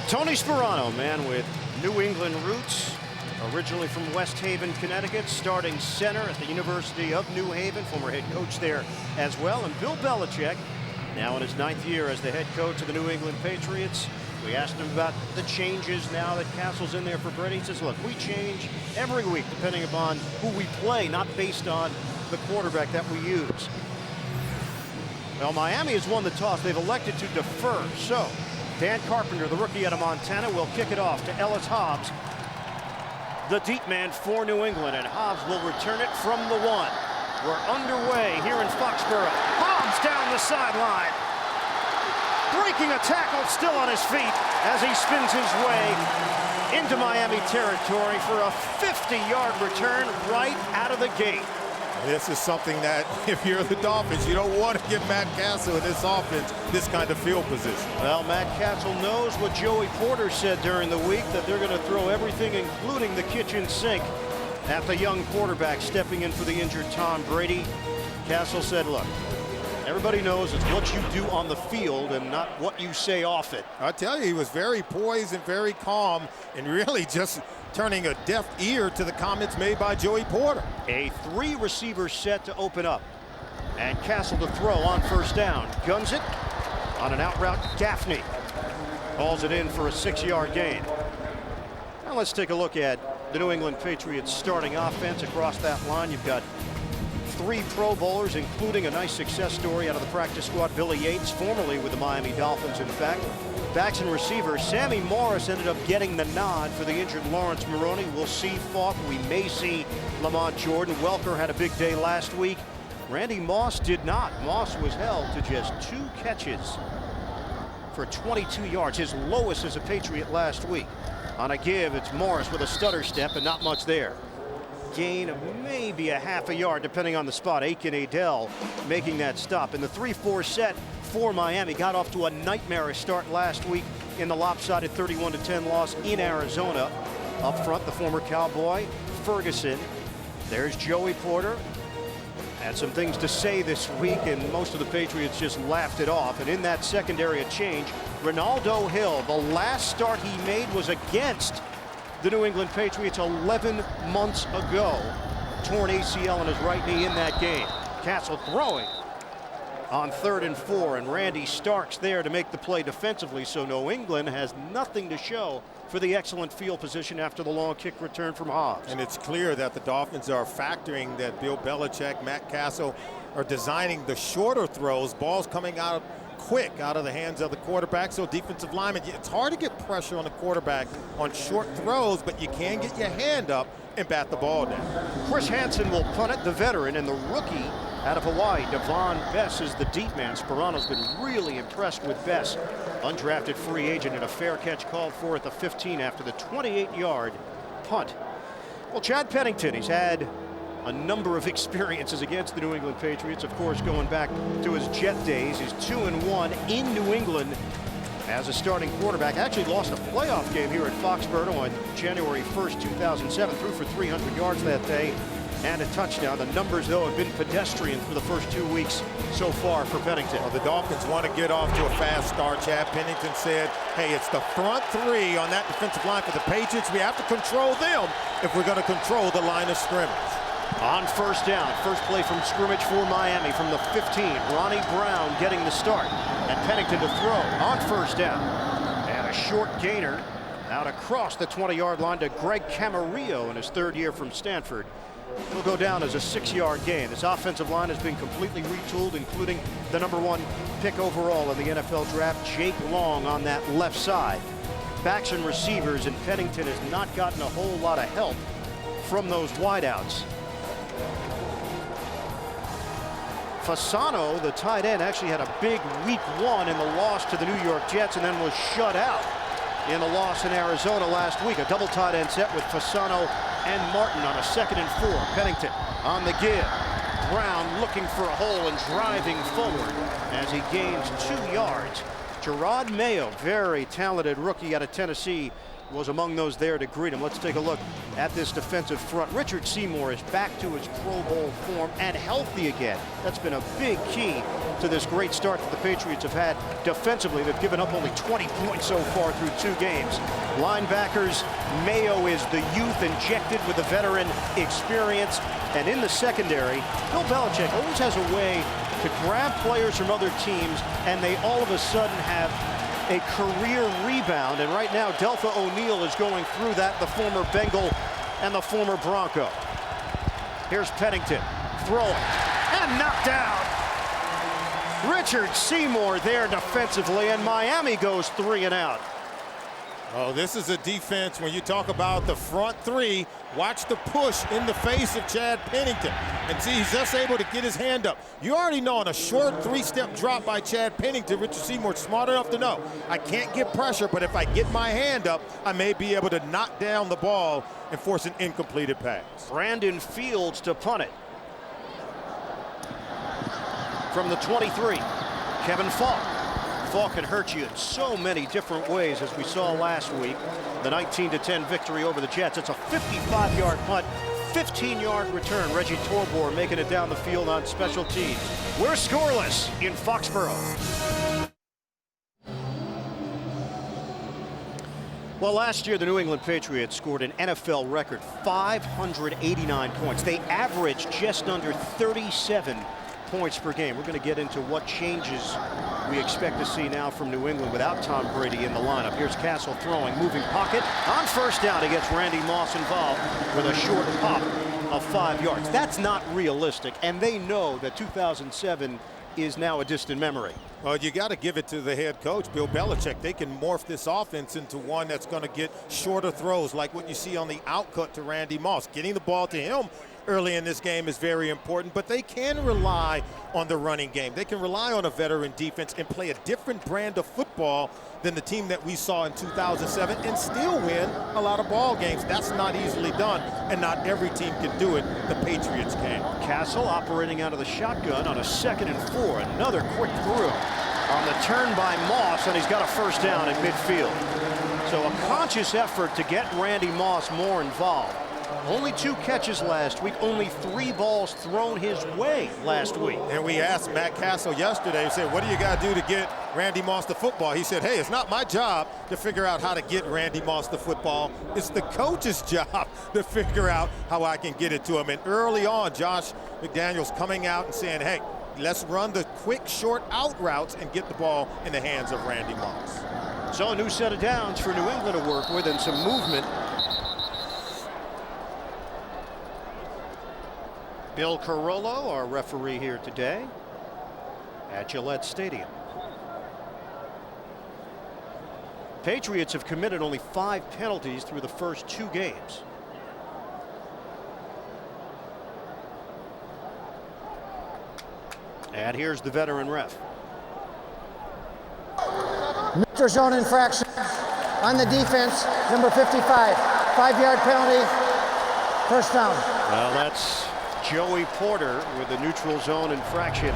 Tony Sperano, man with New England roots, originally from West Haven, Connecticut, starting center at the University of New Haven, former head coach there as well. And Bill Belichick, now in his 9th year as the head coach of the New England Patriots. We asked him about the changes now that Castle's in there for Brady. He says, look, we change every week depending upon who we play, not based on the quarterback that we use. Well, Miami has won the toss. They've elected to defer. So Dan Carpenter, the rookie out of Montana, will kick it off to Ellis Hobbs, the deep man for New England, and Hobbs will return it from the 1. We're underway here in Foxborough. Hobbs down the sideline, breaking a tackle, still on his feet as he spins his way into Miami territory for a 50-yard return right out of the gate. This is something that, if you're the Dolphins, you don't want to give Matt Castle in this offense this kind of field position. Well, Matt Castle knows what Joey Porter said during the week, that they're going to throw everything, including the kitchen sink, at the young quarterback stepping in for the injured Tom Brady. Castle said, look, everybody knows it's what you do on the field and not what you say off it. I tell you, he was very poised and very calm and really just turning a deaf ear to the comments made by Joey Porter. A 3-receiver set to open up. And Castle to throw on first down. Guns it on an out route. Gaffney hauls it in for a 6-yard gain. Now let's take a look at the New England Patriots starting offense across that line. You've got 3 Pro Bowlers, including a nice success story out of the practice squad, Billy Yates, formerly with the Miami Dolphins, in fact. Backs and receivers, Sammy Morris ended up getting the nod for the injured Lawrence Maroney. We'll see Falk. We may see Lamont Jordan. Welker had a big day last week. Randy Moss did not. Moss was held to just 2 catches for 22 yards, his lowest as a Patriot last week. On a give, it's Morris with a stutter step and not much there. Gain of maybe a half a yard, depending on the spot. Aiken Adell making that stop. In the 3-4 set for Miami, got off to a nightmarish start last week in the lopsided 31-10 loss in Arizona. Up front, the former Cowboy, Ferguson. There's Joey Porter. Had some things to say this week, and most of the Patriots just laughed it off. And in that secondary, a change. Ronaldo Hill, the last start he made was against the New England Patriots 11 months ago. Torn ACL in his right knee in that game. Castle throwing on 3rd and 4, and Randy Starks there to make the play defensively. So New England has nothing to show for the excellent field position after the long kick return from Hobbs. And it's clear that the Dolphins are factoring that Bill Belichick, Matt Castle are designing the shorter throws, balls coming out quick out of the hands of the quarterback. So defensive linemen, it's hard to get pressure on the quarterback on short throws, but you can get your hand up and bat the ball down. Chris Hansen will punt it, the veteran, and the rookie out of Hawaii, Devon Bess, is the deep man. Sperano's been really impressed with Bess. Undrafted free agent, and a fair catch called for at the 15 after the 28-yard punt. Well, Chad Pennington, he's had a number of experiences against the New England Patriots, of course, going back to his Jet days. He's 2-1 in New England as a starting quarterback. Actually lost a playoff game here at Foxborough on January 1st, 2007. Threw for 300 yards that day and a touchdown. The numbers, though, have been pedestrian for the first 2 weeks so far for Pennington. Well, the Dolphins want to get off to a fast start. Chad Pennington said, hey, it's the front 3 on that defensive line for the Patriots. We have to control them if we're going to control the line of scrimmage. On first down, first play from scrimmage for Miami from the 15. Ronnie Brown getting the start, and Pennington to throw on first down. And a short gainer out across the 20-yard line to Greg Camarillo in his 3rd year from Stanford. Will go down as a 6-yard gain. This offensive line has been completely retooled, including the #1 pick overall in the NFL draft, Jake Long, on that left side. Backs and receivers, and Pennington has not gotten a whole lot of help from those wideouts. Fasano, the tight end, actually had a big week 1 in the loss to the New York Jets, and then was shut out in the loss in Arizona last week. A double tight end set with Fasano and Martin on a 2nd and 4. Pennington on the give. Brown looking for a hole and driving forward as he gains 2 yards. Gerard Mayo, very talented rookie out of Tennessee, was among those there to greet him. Let's take a look at this defensive front. Richard Seymour is back to his Pro Bowl form and healthy again. That's been a big key to this great start that the Patriots have had defensively. They've given up only 20 points so far through 2 games. Linebackers, Mayo is the youth injected with the veteran experience. And in the secondary, Bill Belichick always has a way to grab players from other teams, and they all of a sudden have a career rebound. And right now, Deltha O'Neal is going through that, the former Bengal and the former Bronco. Here's Pennington throwing and knocked down. Richard Seymour there defensively, and Miami goes 3 and out. Oh, this is a defense. When you talk about the front 3, watch the push in the face of Chad Pennington. And see, he's just able to get his hand up. You already know on a short 3-step drop by Chad Pennington, Richard Seymour smart enough to know, I can't get pressure, but if I get my hand up, I may be able to knock down the ball and force an incompleted pass. Brandon Fields to punt it. From the 23, Kevin Falk. Falk can hurt you in so many different ways, as we saw last week. The 19-10 victory over the Jets. It's a 55-yard punt, 15-yard return. Reggie Torbor making it down the field on special teams. We're scoreless in Foxborough. Well, last year, the New England Patriots scored an NFL record 589 points. They averaged just under 37 points per game. We're going to get into what changes we expect to see now from New England without Tom Brady in the lineup. Here's Castle throwing, moving pocket. On first down, he gets Randy Moss involved with a short pop of 5 yards. That's not realistic, and they know that 2007 is now a distant memory. Well, you got to give it to the head coach, Bill Belichick. They can morph this offense into one that's going to get shorter throws, like what you see on the outcut to Randy Moss. Getting the ball to him early in this game is very important, but they can rely on the running game. They can rely on a veteran defense and play a different brand of football than the team that we saw in 2007 and still win a lot of ball games. That's not easily done, and not every team can do it. The Patriots can. Castle operating out of the shotgun on a 2nd and 4. Another quick through on the turn by Moss, and he's got a first down at midfield. So a conscious effort to get Randy Moss more involved. Only 2 catches last week, only 3 balls thrown his way last week. And we asked Matt Castle yesterday, we said, what do you got to do to get Randy Moss the football? He said, hey, it's not my job to figure out how to get Randy Moss the football. It's the coach's job to figure out how I can get it to him. And early on, Josh McDaniels coming out and saying, hey, let's run the quick, short out routes and get the ball in the hands of Randy Moss. So a new set of downs for New England to work with and some movement. Bill Carollo, our referee here today at Gillette Stadium. Patriots have committed only 5 penalties through the first 2 games. And here's the veteran ref. Neutral zone infraction on the defense, number 55. 5-yard penalty, first down. Well, that's Joey Porter with the neutral zone infraction.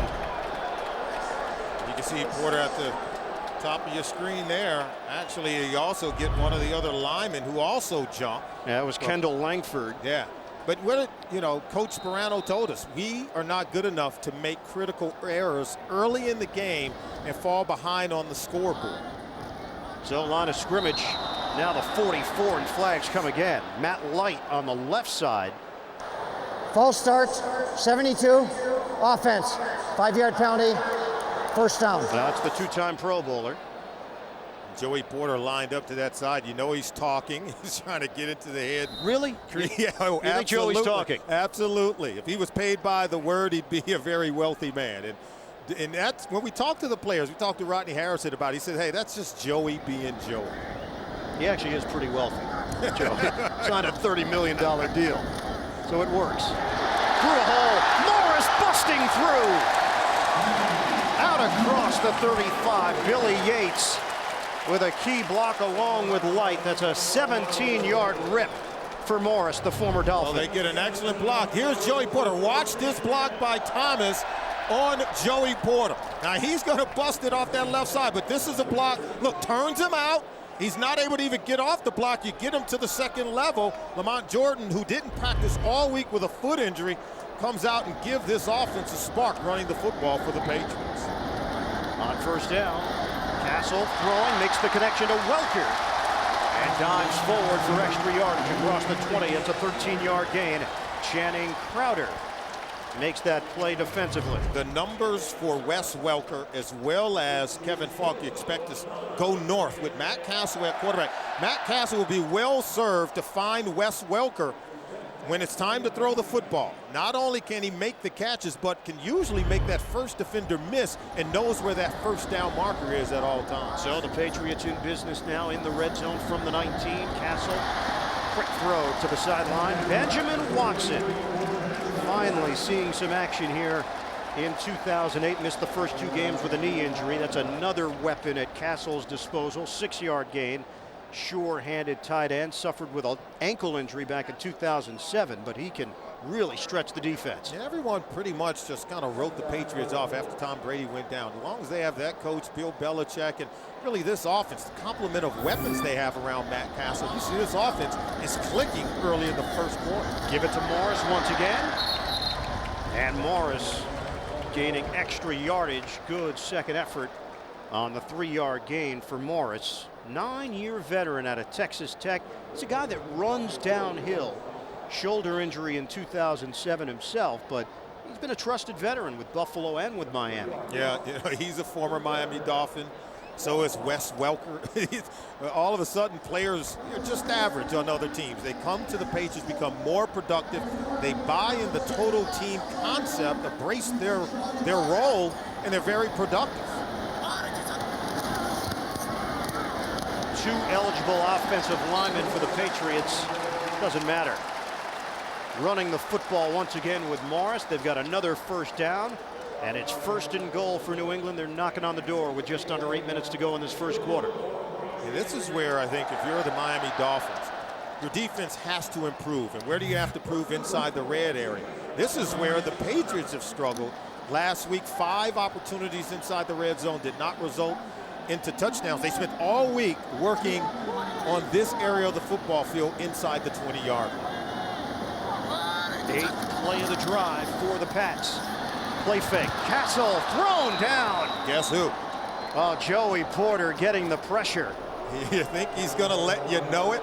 You can see Porter at the top of your screen there. Actually, you also get one of the other linemen who also jumped. Yeah, it was Kendall Langford. Yeah. But what, Coach Sperano told us, we are not good enough to make critical errors early in the game and fall behind on the scoreboard. So line of scrimmage, now the 44, and flags come again. Matt Light on the left side. False start, 72, offense, 5-yard penalty, first down. That's the 2-time Pro Bowler. Joey Porter lined up to that side. You know he's talking. He's trying to get into the head. Really? Yeah, oh, you think Joey's talking? Absolutely. If he was paid by the word, he'd be a very wealthy man. And that's when we talked to the players. We talked to Rodney Harrison about it. He said, hey, that's just Joey being Joey. He actually is pretty wealthy. Joey signed a $30 million deal. So it works. Through a hole. Morris busting through. Out across the 35. Billy Yates with a key block along with Light. That's a 17-yard rip for Morris, the former Dolphin. Well, they get an excellent block. Here's Joey Porter. Watch this block by Thomas on Joey Porter. Now, he's going to bust it off that left side, but this is a block. Look, turns him out. He's not able to even get off the block. You get him to the second level. Lamont Jordan, who didn't practice all week with a foot injury, comes out and gives this offense a spark running the football for the Patriots. first down. Castle throwing, makes the connection to Welker. And dives forward for extra yardage across the 20. It's a 13-yard gain. Channing Crowder makes that play defensively. The numbers for Wes Welker as well as Kevin Falk, you expect to go north with Matt Castle at quarterback. Matt Castle will be well served to find Wes Welker when it's time to throw the football. Not only can he make the catches, but can usually make that first defender miss and knows where that first down marker is at all times. So the Patriots in business now in the red zone from the 19. Castle, quick throw to the sideline. Benjamin Watson finally seeing some action here in 2008. Missed the first 2 games with a knee injury. That's another weapon at Castle's disposal. 6-yard gain. Sure-handed tight end, suffered with an ankle injury back in 2007, but he can really stretch the defense. And everyone pretty much just kind of wrote the Patriots off after Tom Brady went down. As long as they have that coach, Bill Belichick, and really this offense, the complement of weapons they have around Matt Castle, you see this offense is clicking early in the first quarter. Give it to Morris once again. And Morris gaining extra yardage. Good second effort on the 3-yard gain for Morris. 9-year veteran out of Texas Tech. He's a guy that runs downhill. Shoulder injury in 2007 himself, but he's been a trusted veteran with Buffalo and with Miami. Yeah, you know, he's a former Miami Dolphin. So is Wes Welker. All of a sudden, players are just average on other teams. They come to the Patriots, become more productive. They buy in the total team concept, embrace their role, and they're very productive. 2 eligible offensive linemen for the Patriots. Doesn't matter. Running the football once again with Morris. They've got another first down, and it's 1st and goal for New England. They're knocking on the door with just under 8 minutes to go in this first quarter. And this is where I think if you're the Miami Dolphins, your defense has to improve. And where do you have to prove? Inside the red area. This is where the Patriots have struggled. Last week, 5 opportunities inside the red zone did not result into touchdowns. They spent all week working on this area of the football field inside the 20-yard line. 8th play of the drive for the Pats. Play fake. Castle thrown down. Guess who? Oh, Joey Porter getting the pressure. You think he's going to let you know it?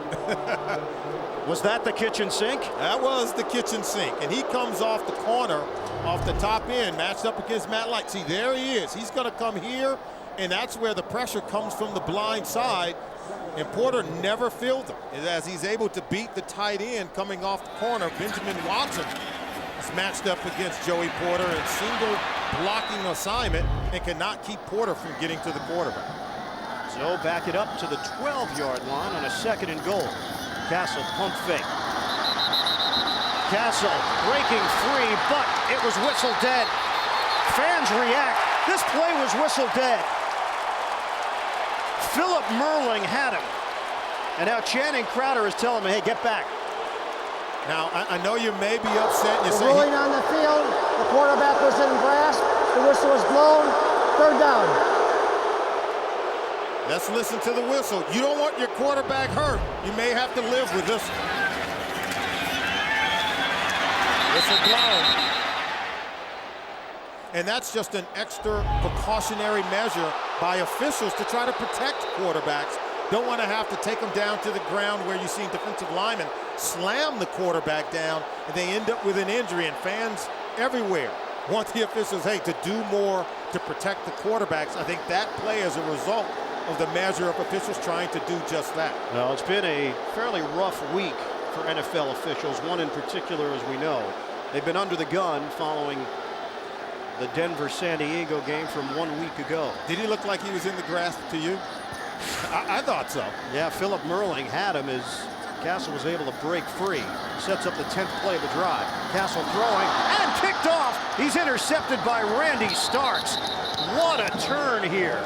Was that the kitchen sink? That was the kitchen sink. And he comes off the corner, off the top end, matched up against Matt Light. See, there he is. He's going to come here, and that's where the pressure comes from the blind side. And Porter never filled him. As he's able to beat the tight end coming off the corner, Benjamin Watson is matched up against Joey Porter in single blocking assignment and cannot keep Porter from getting to the quarterback. So back it up to the 12-yard line on a 2nd and goal. Castle pump fake. Castle breaking free, but it was whistled dead. Fans react. This play was whistled dead. Philip Merling had him. And now Channing Crowder is telling me, hey, get back. Now, I know you may be upset. You say Rolling on the field. The quarterback was in grasp. The whistle was blown. 3rd down. Let's listen to the whistle. You don't want your quarterback hurt. You may have to live with this. Whistle blown. And that's just an extra precautionary measure by officials to try to protect quarterbacks. Don't want to have to take them down to the ground where you've seen defensive linemen slam the quarterback down and they end up with an injury, and fans everywhere want the officials, hey, to do more to protect the quarterbacks. I think that play is a result of the measure of officials trying to do just that. Well, it's been a fairly rough week for NFL officials, one in particular, as we know. They've been under the gun following the Denver-San Diego game from 1 week ago. Did he look like he was in the grasp to you? I thought so. Yeah, Philip Merling had him as Castle was able to break free. Sets up the 10th play of the drive. Castle throwing and picked off. He's intercepted by Randy Starks. What a turn here.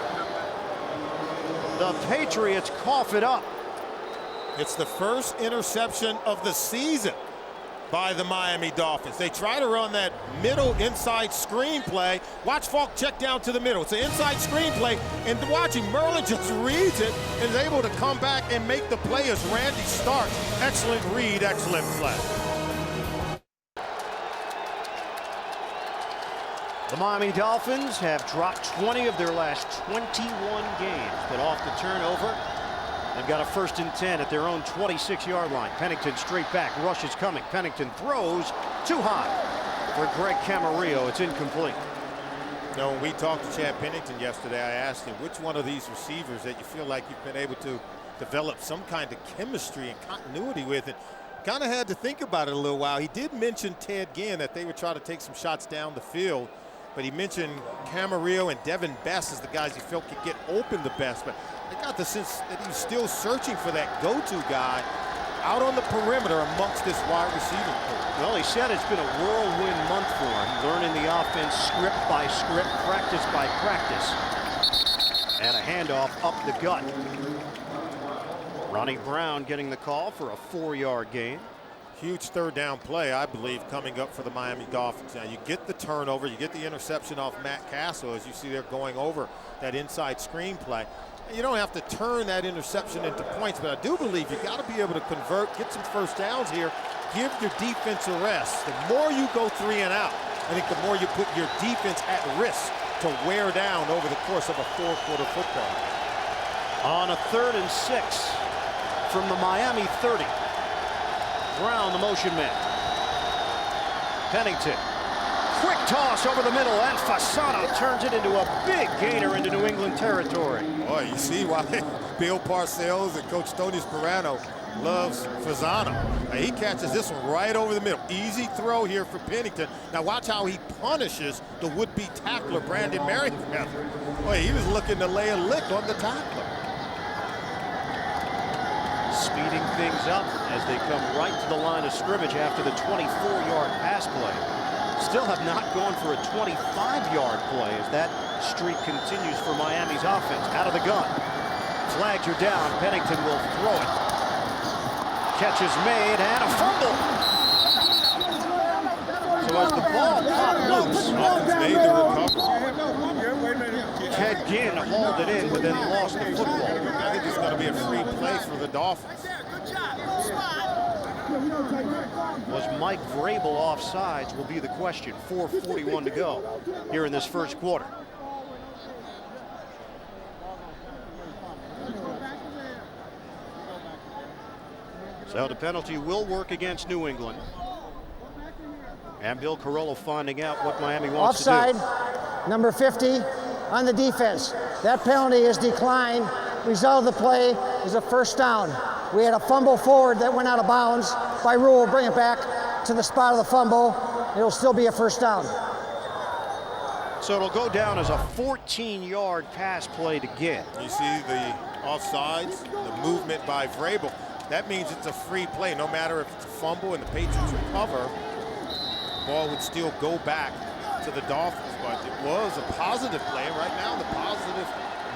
The Patriots cough it up. It's the first interception of the season by the Miami Dolphins. They try to run that middle inside screen play. Watch Falk check down to the middle. It's an inside screen play, and watching Merlin just reads it and is able to come back and make the play as Randy Starks. Excellent read, excellent play. The Miami Dolphins have dropped 20 of their last 21 games, but off the turnover, they've got a 1st and 10 at their own 26-yard line. Pennington straight back, rush is coming. Pennington throws too high for Greg Camarillo. It's incomplete. You know, when we talked to Chad Pennington yesterday, I asked him which one of these receivers that you feel like you've been able to develop some kind of chemistry and continuity with, and kind of had to think about it a little while. He did mention Ted Ginn, that they would try to take some shots down the field, but he mentioned Camarillo and Devin Best as the guys he felt could get open the best. But I got the sense that he's still searching for that go-to guy out on the perimeter amongst this wide receiving core. Well, he said it's been a whirlwind month for him, learning the offense script by script, practice by practice. And a handoff up the gut. Ronnie Brown getting the call for a 4-yard gain. Huge 3rd down play, I believe, coming up for the Miami Dolphins. Now, you get the turnover, you get the interception off Matt Castle, as you see they're going over that inside screen play. And you don't have to turn that interception into points, but I do believe you got to be able to convert, get some 1st downs here, give your defense a rest. The more you go 3 and out, I think the more you put your defense at risk to wear down over the course of a 4-quarter football. On a 3rd and 6 from the Miami 30. Brown, the motion man. Pennington. Quick toss over the middle, and Fasano turns it into a big gainer into New England territory. Boy, you see why Bill Parcells and Coach Tony Sperano loves Fasano. He catches this one right over the middle. Easy throw here for Pennington. Now watch how he punishes the would-be tackler, Brandon Merriweather. Boy, he was looking to lay a lick on the tackler. Speeding things up as they come right to the line of scrimmage after the 24-yard pass play. Still have not gone for a 25-yard play as that streak continues for Miami's offense. Out of the gun. Flags are down. Pennington will throw it. Catch is made and a fumble. So as the ball popped loose, Dolphins made the recovery. Ted Ginn hauled it in, but then lost the football. I think it's going to be a free play for the Dolphins. Was Mike Vrabel offsides will be the question. 4:41 to go here in this 1st quarter. So the penalty will work against New England. And Bill Carollo finding out what Miami wants Offside, to do. number 50 on the defense. That penalty is declined. Result of the play is a 1st down. We had a fumble forward that went out of bounds. By rule, we'll bring it back to the spot of the fumble. It'll still be a 1st down. So it'll go down as a 14-yard pass play to Ginn. You see the offsides, the movement by Vrabel. That means it's a free play. No matter if it's a fumble and the Patriots recover, the ball would still go back to the Dolphins. But it was a positive play. Right now, the positive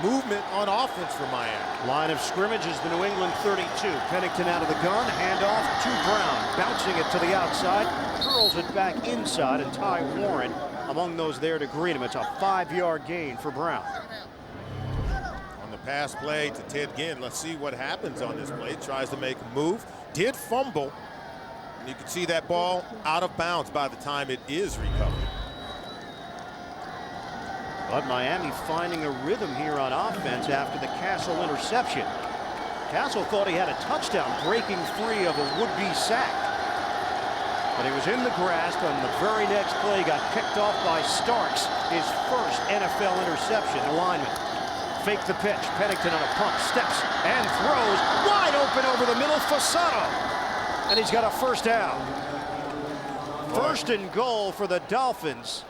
movement on offense for Miami. Line of scrimmage is the New England 32. Pennington out of the gun, handoff to Brown, bouncing it to the outside, curls it back inside, and Ty Warren among those there to greet him. It's a 5-yard gain for Brown. On the pass play to Ted Ginn, let's see what happens on this play. Tries to make a move, did fumble, and you can see that ball out of bounds by the time it is recovered. But Miami finding a rhythm here on offense after the Castle interception. Castle thought he had a touchdown, breaking free of a would-be sack. But he was in the grasp, and the very next play got picked off by Starks, his 1st NFL interception. The lineman fake the pitch. Pennington on a pump, steps and throws wide open over the middle. Fasano, and he's got a 1st down. 1st and goal for the Dolphins.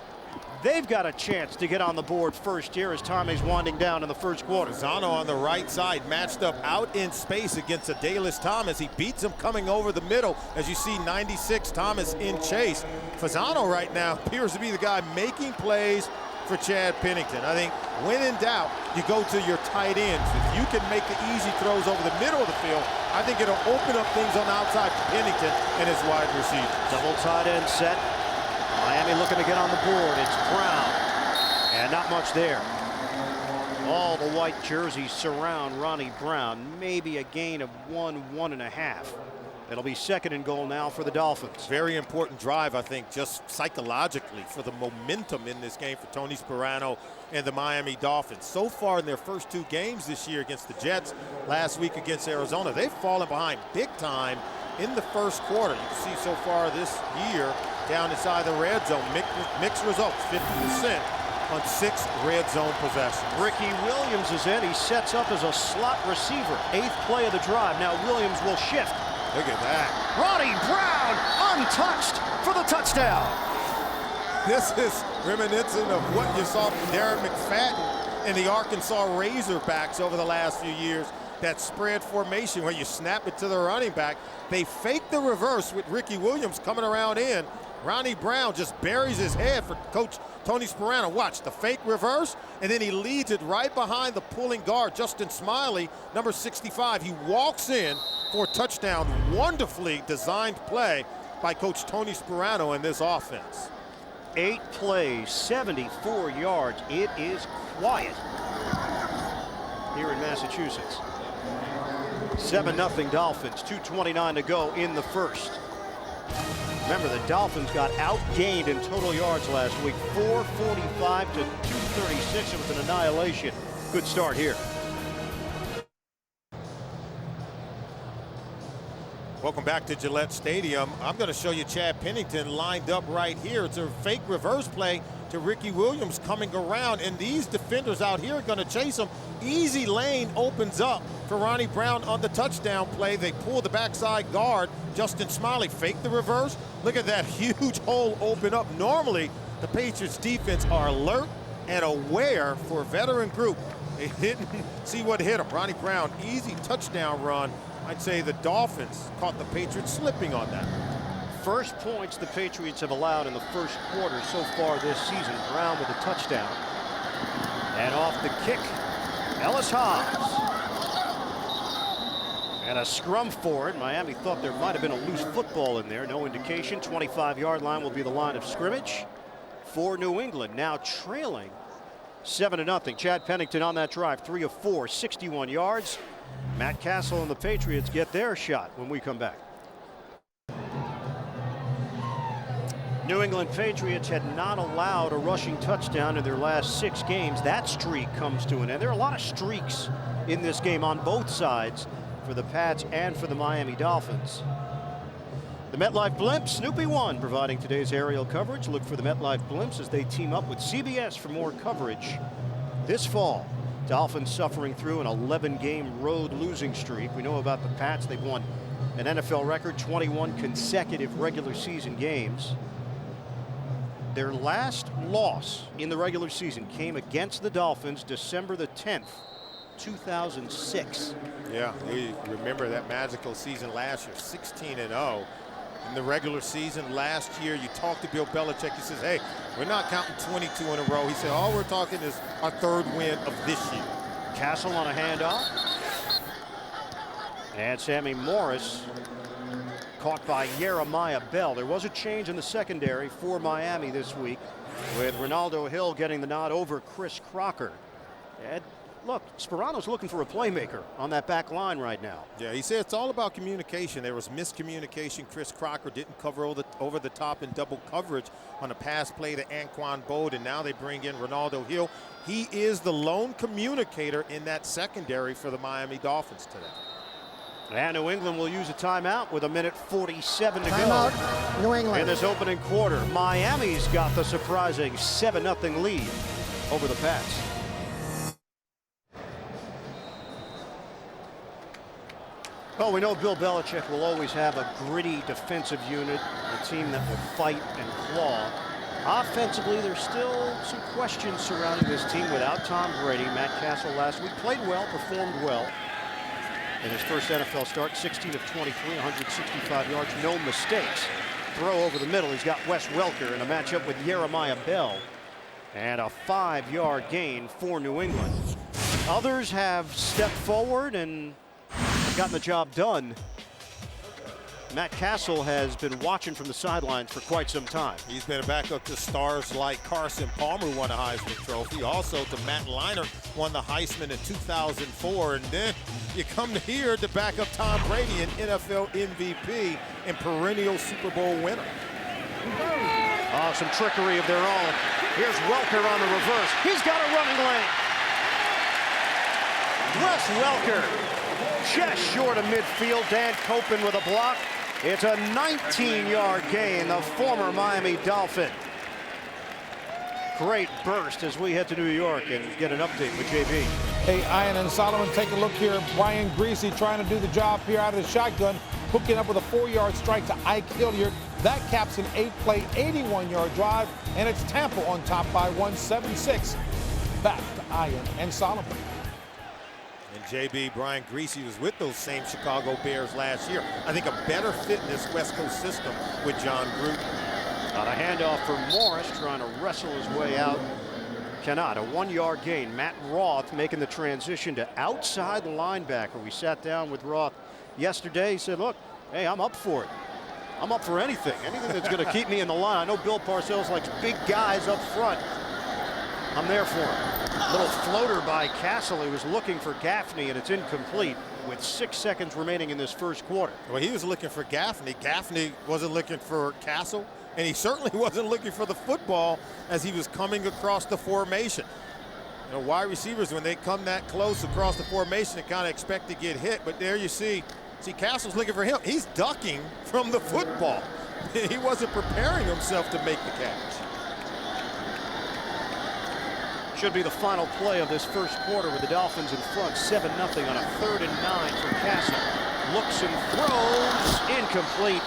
They've got a chance to get on the board first here as time is winding down in the 1st quarter. Fasano on the right side, matched up out in space against Adalius Thomas. He beats him coming over the middle. As you see, 96 Thomas in chase. Fasano right now appears to be the guy making plays for Chad Pennington. I think when in doubt, you go to your tight ends. If you can make the easy throws over the middle of the field, I think it'll open up things on the outside for Pennington and his wide receiver. Double tight end set. Miami looking to get on the board. It's Brown, and not much there. All the white jerseys surround Ronnie Brown. Maybe a gain of 1.5. It'll be 2nd and goal now for the Dolphins. Very important drive, I think, just psychologically for the momentum in this game for Tony Sparano and the Miami Dolphins. So far in their first 2 games this year against the Jets, last week against Arizona, they've fallen behind big time in the first quarter. You can see so far this year down inside the red zone, mixed results, 50% on 6 red zone possessions. Ricky Williams is in. He sets up as a slot receiver. 8th play of the drive. Now Williams will shift. Look at that. Ronnie Brown untouched for the touchdown. This is reminiscent of what you saw from Darren McFadden and the Arkansas Razorbacks over the last few years. That spread formation where you snap it to the running back. They fake the reverse with Ricky Williams coming around in. Ronnie Brown just buries his head for Coach Tony Sparano. Watch the fake reverse, and then he leads it right behind the pulling guard, Justin Smiley, number 65. He walks in for a touchdown. Wonderfully designed play by Coach Tony Sparano in this offense. 8 plays, 74 yards. It is quiet here in Massachusetts. 7-0 Dolphins, 2:29 to go in the first. Remember, the Dolphins got outgained in total yards last week, 445 to 236. It was an annihilation. Good start here. Welcome back to Gillette Stadium. I'm going to show you Chad Pennington lined up right here. It's a fake reverse play to Ricky Williams coming around, and these defenders out here are going to chase him. Easy lane opens up for Ronnie Brown on the touchdown play. They pull the backside guard, Justin Smiley, fake the reverse. Look at that huge hole open up. Normally, the Patriots defense are alert and aware for a veteran group. They didn't see what hit him. Ronnie Brown, easy touchdown run. I'd say the Dolphins caught the Patriots slipping on that. First points the Patriots have allowed in the first quarter so far this season. Brown with a touchdown. And off the kick, Ellis Hobbs. And a scrum for it. Miami thought there might have been a loose football in there. No indication. 25-yard line will be the line of scrimmage for New England. Now trailing 7-0. Chad Pennington on that drive, 3 of 4, 61 yards. Matt Castle and the Patriots get their shot when we come back. New England Patriots had not allowed a rushing touchdown in their last 6 games. That streak comes to an end. There are a lot of streaks in this game on both sides for the Pats and for the Miami Dolphins. The MetLife Blimps, Snoopy 1, providing today's aerial coverage. Look for the MetLife Blimps as they team up with CBS for more coverage this fall. Dolphins suffering through an 11-game road losing streak. We know about the Pats. They've won an NFL record 21 consecutive regular season games. Their last loss in the regular season came against the Dolphins December the 10th, 2006. Yeah, we remember that magical season last year, 16-0. In the regular season last year, you talked to Bill Belichick. He says, hey, we're not counting 22 in a row. He said, all we're talking is our 3rd win of this year. Castle on a handoff. And Sammy Morris caught by Jeremiah Bell. There was a change in the secondary for Miami this week, with Ronaldo Hill getting the nod over Chris Crocker. And look, Sparano's looking for a playmaker on that back line right now. Yeah, he said it's all about communication. There was miscommunication. Chris Crocker didn't cover over the top in double coverage on a pass play to Anquan Bode, and now they bring in Ronaldo Hill. He is the lone communicator in that secondary for the Miami Dolphins today. And New England will use a timeout with 1:47 to go. Timeout, New England. In this opening quarter, Miami's got the surprising 7-0 lead over the Pats. Well, we know Bill Belichick will always have a gritty defensive unit, a team that will fight and claw. Offensively, there's still some questions surrounding this team without Tom Brady. Matt Castle last week played well, performed well. In his first NFL start, 16 of 23, 165 yards, no mistakes. Throw over the middle, he's got Wes Welker in a matchup with Jeremiah Bell. And a 5-yard gain for New England. Others have stepped forward and gotten the job done. Matt Castle has been watching from the sidelines for quite some time. He's been a backup to stars like Carson Palmer, who won a Heisman Trophy. Also to Matt Leinart, won the Heisman in 2004. And then you come to here to back up Tom Brady, an NFL MVP and perennial Super Bowl winner. Oh, some trickery of their own. Here's Welker on the reverse. He's got a running lane. Wes Welker just short of midfield. Dan Copen with a block. It's a 19-yard gain, the former Miami Dolphin. Great burst as we head to New York and get an update with JB. Hey, Ian and Solomon, take a look here. Brian Greasy trying to do the job here out of the shotgun, hooking up with a 4-yard strike to Ike Hilliard. That caps an 8-play, 81-yard drive, and it's Tampa on top by 176. Back to Ian and Solomon. And JB, Brian Greasy was with those same Chicago Bears last year. I think a better fit in this West Coast system with John Gruden. On a handoff for Morris, trying to wrestle his way out. Cannot. A 1-yard gain. Matt Roth making the transition to outside linebacker. We sat down with Roth yesterday. He said, look, hey, I'm up for it. I'm up for anything that's going to keep me in the line. I know Bill Parcells likes big guys up front. I'm there for him. Little floater by Castle. He was looking for Gaffney, and it's incomplete with 6 seconds remaining in this first quarter. Well, he was looking for Gaffney. Gaffney wasn't looking for Castle, and he certainly wasn't looking for the football as he was coming across the formation. You know, wide receivers, when they come that close across the formation, they kind of expect to get hit, but there you see Castle's looking for him. He's ducking from the football. He wasn't preparing himself to make the catch. Should be the final play of this first quarter with the Dolphins in front, 7-0 on a 3rd and 9 for Castle. Looks and throws, incomplete.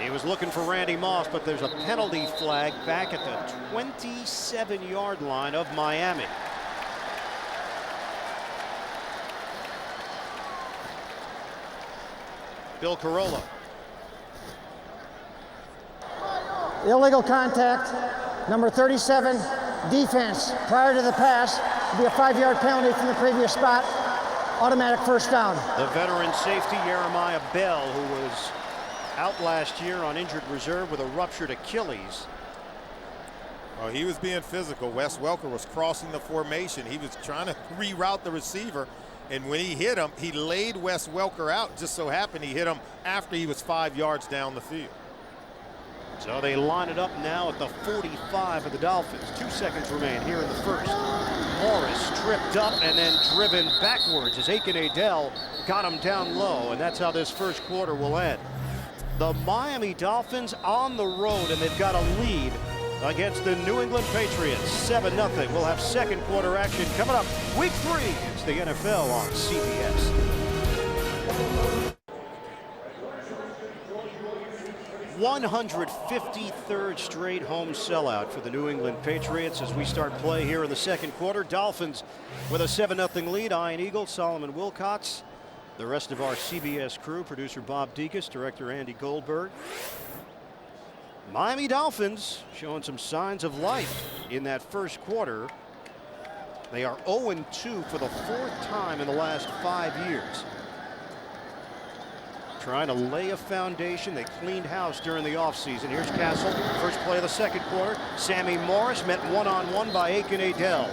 He was looking for Randy Moss, but there's a penalty flag back at the 27-yard line of Miami. Bill Carolla. Illegal contact, number 37, defense. Prior to the pass, will be a 5-yard penalty from the previous spot. Automatic first down. The veteran safety, Jeremiah Bell, who was out last year on injured reserve with a ruptured Achilles. Well, he was being physical. Wes Welker was crossing the formation. He was trying to reroute the receiver. And when he hit him, he laid Wes Welker out. Just so happened he hit him after he was 5 yards down the field. So they line it up now at the 45 of the Dolphins. 2 seconds remain here in the first. Morris tripped up and then driven backwards as Aiken Adell got him down low, and that's how this first quarter will end. The Miami Dolphins on the road, and they've got a lead against the New England Patriots, 7-0. We'll have second quarter action coming up. Week 3, it's the NFL on CBS. 153rd straight home sellout for the New England Patriots as we start play here in the second quarter. Dolphins with a 7-0 lead. Ian Eagle, Solomon Wilcots, the rest of our CBS crew, producer Bob Dekas, director Andy Goldberg. Miami Dolphins showing some signs of life in that first quarter. They are 0-2 for the 4th time in the last 5 years. Trying to lay a foundation. They cleaned house during the offseason. Here's Castle. First play of the second quarter. Sammy Morris met one-on-one by Aiken Adell.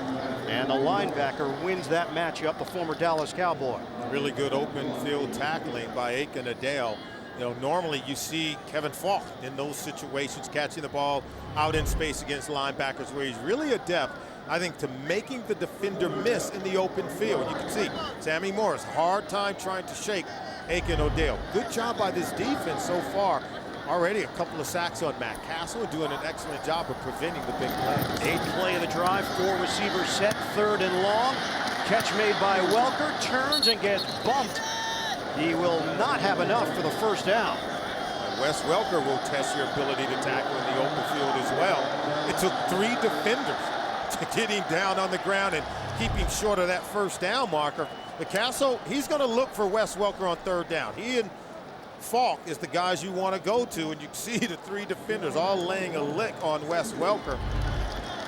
And the linebacker wins that matchup, the former Dallas Cowboy. Really good open field tackling by Aiken Adell. You know, normally you see Kevin Falk in those situations, catching the ball out in space against linebackers, where he's really adept, I think, to making the defender miss in the open field. You can see Sammy Morris, hard time trying to shake Aiken Adell. Good job by this defense so far. Already a couple of sacks on Matt Castle, doing an excellent job of preventing the big play. 8th play of the drive, 4 receivers set, 3rd and long. Catch made by Welker, turns and gets bumped. He will not have enough for the first down. And Wes Welker will test your ability to tackle in the open field as well. It took 3 defenders to get him down on the ground and keep him short of that first down marker. But Castle, he's going to look for Wes Welker on 3rd down. He and Falk is the guys you want to go to, and you can see the 3 defenders all laying a lick on Wes Welker.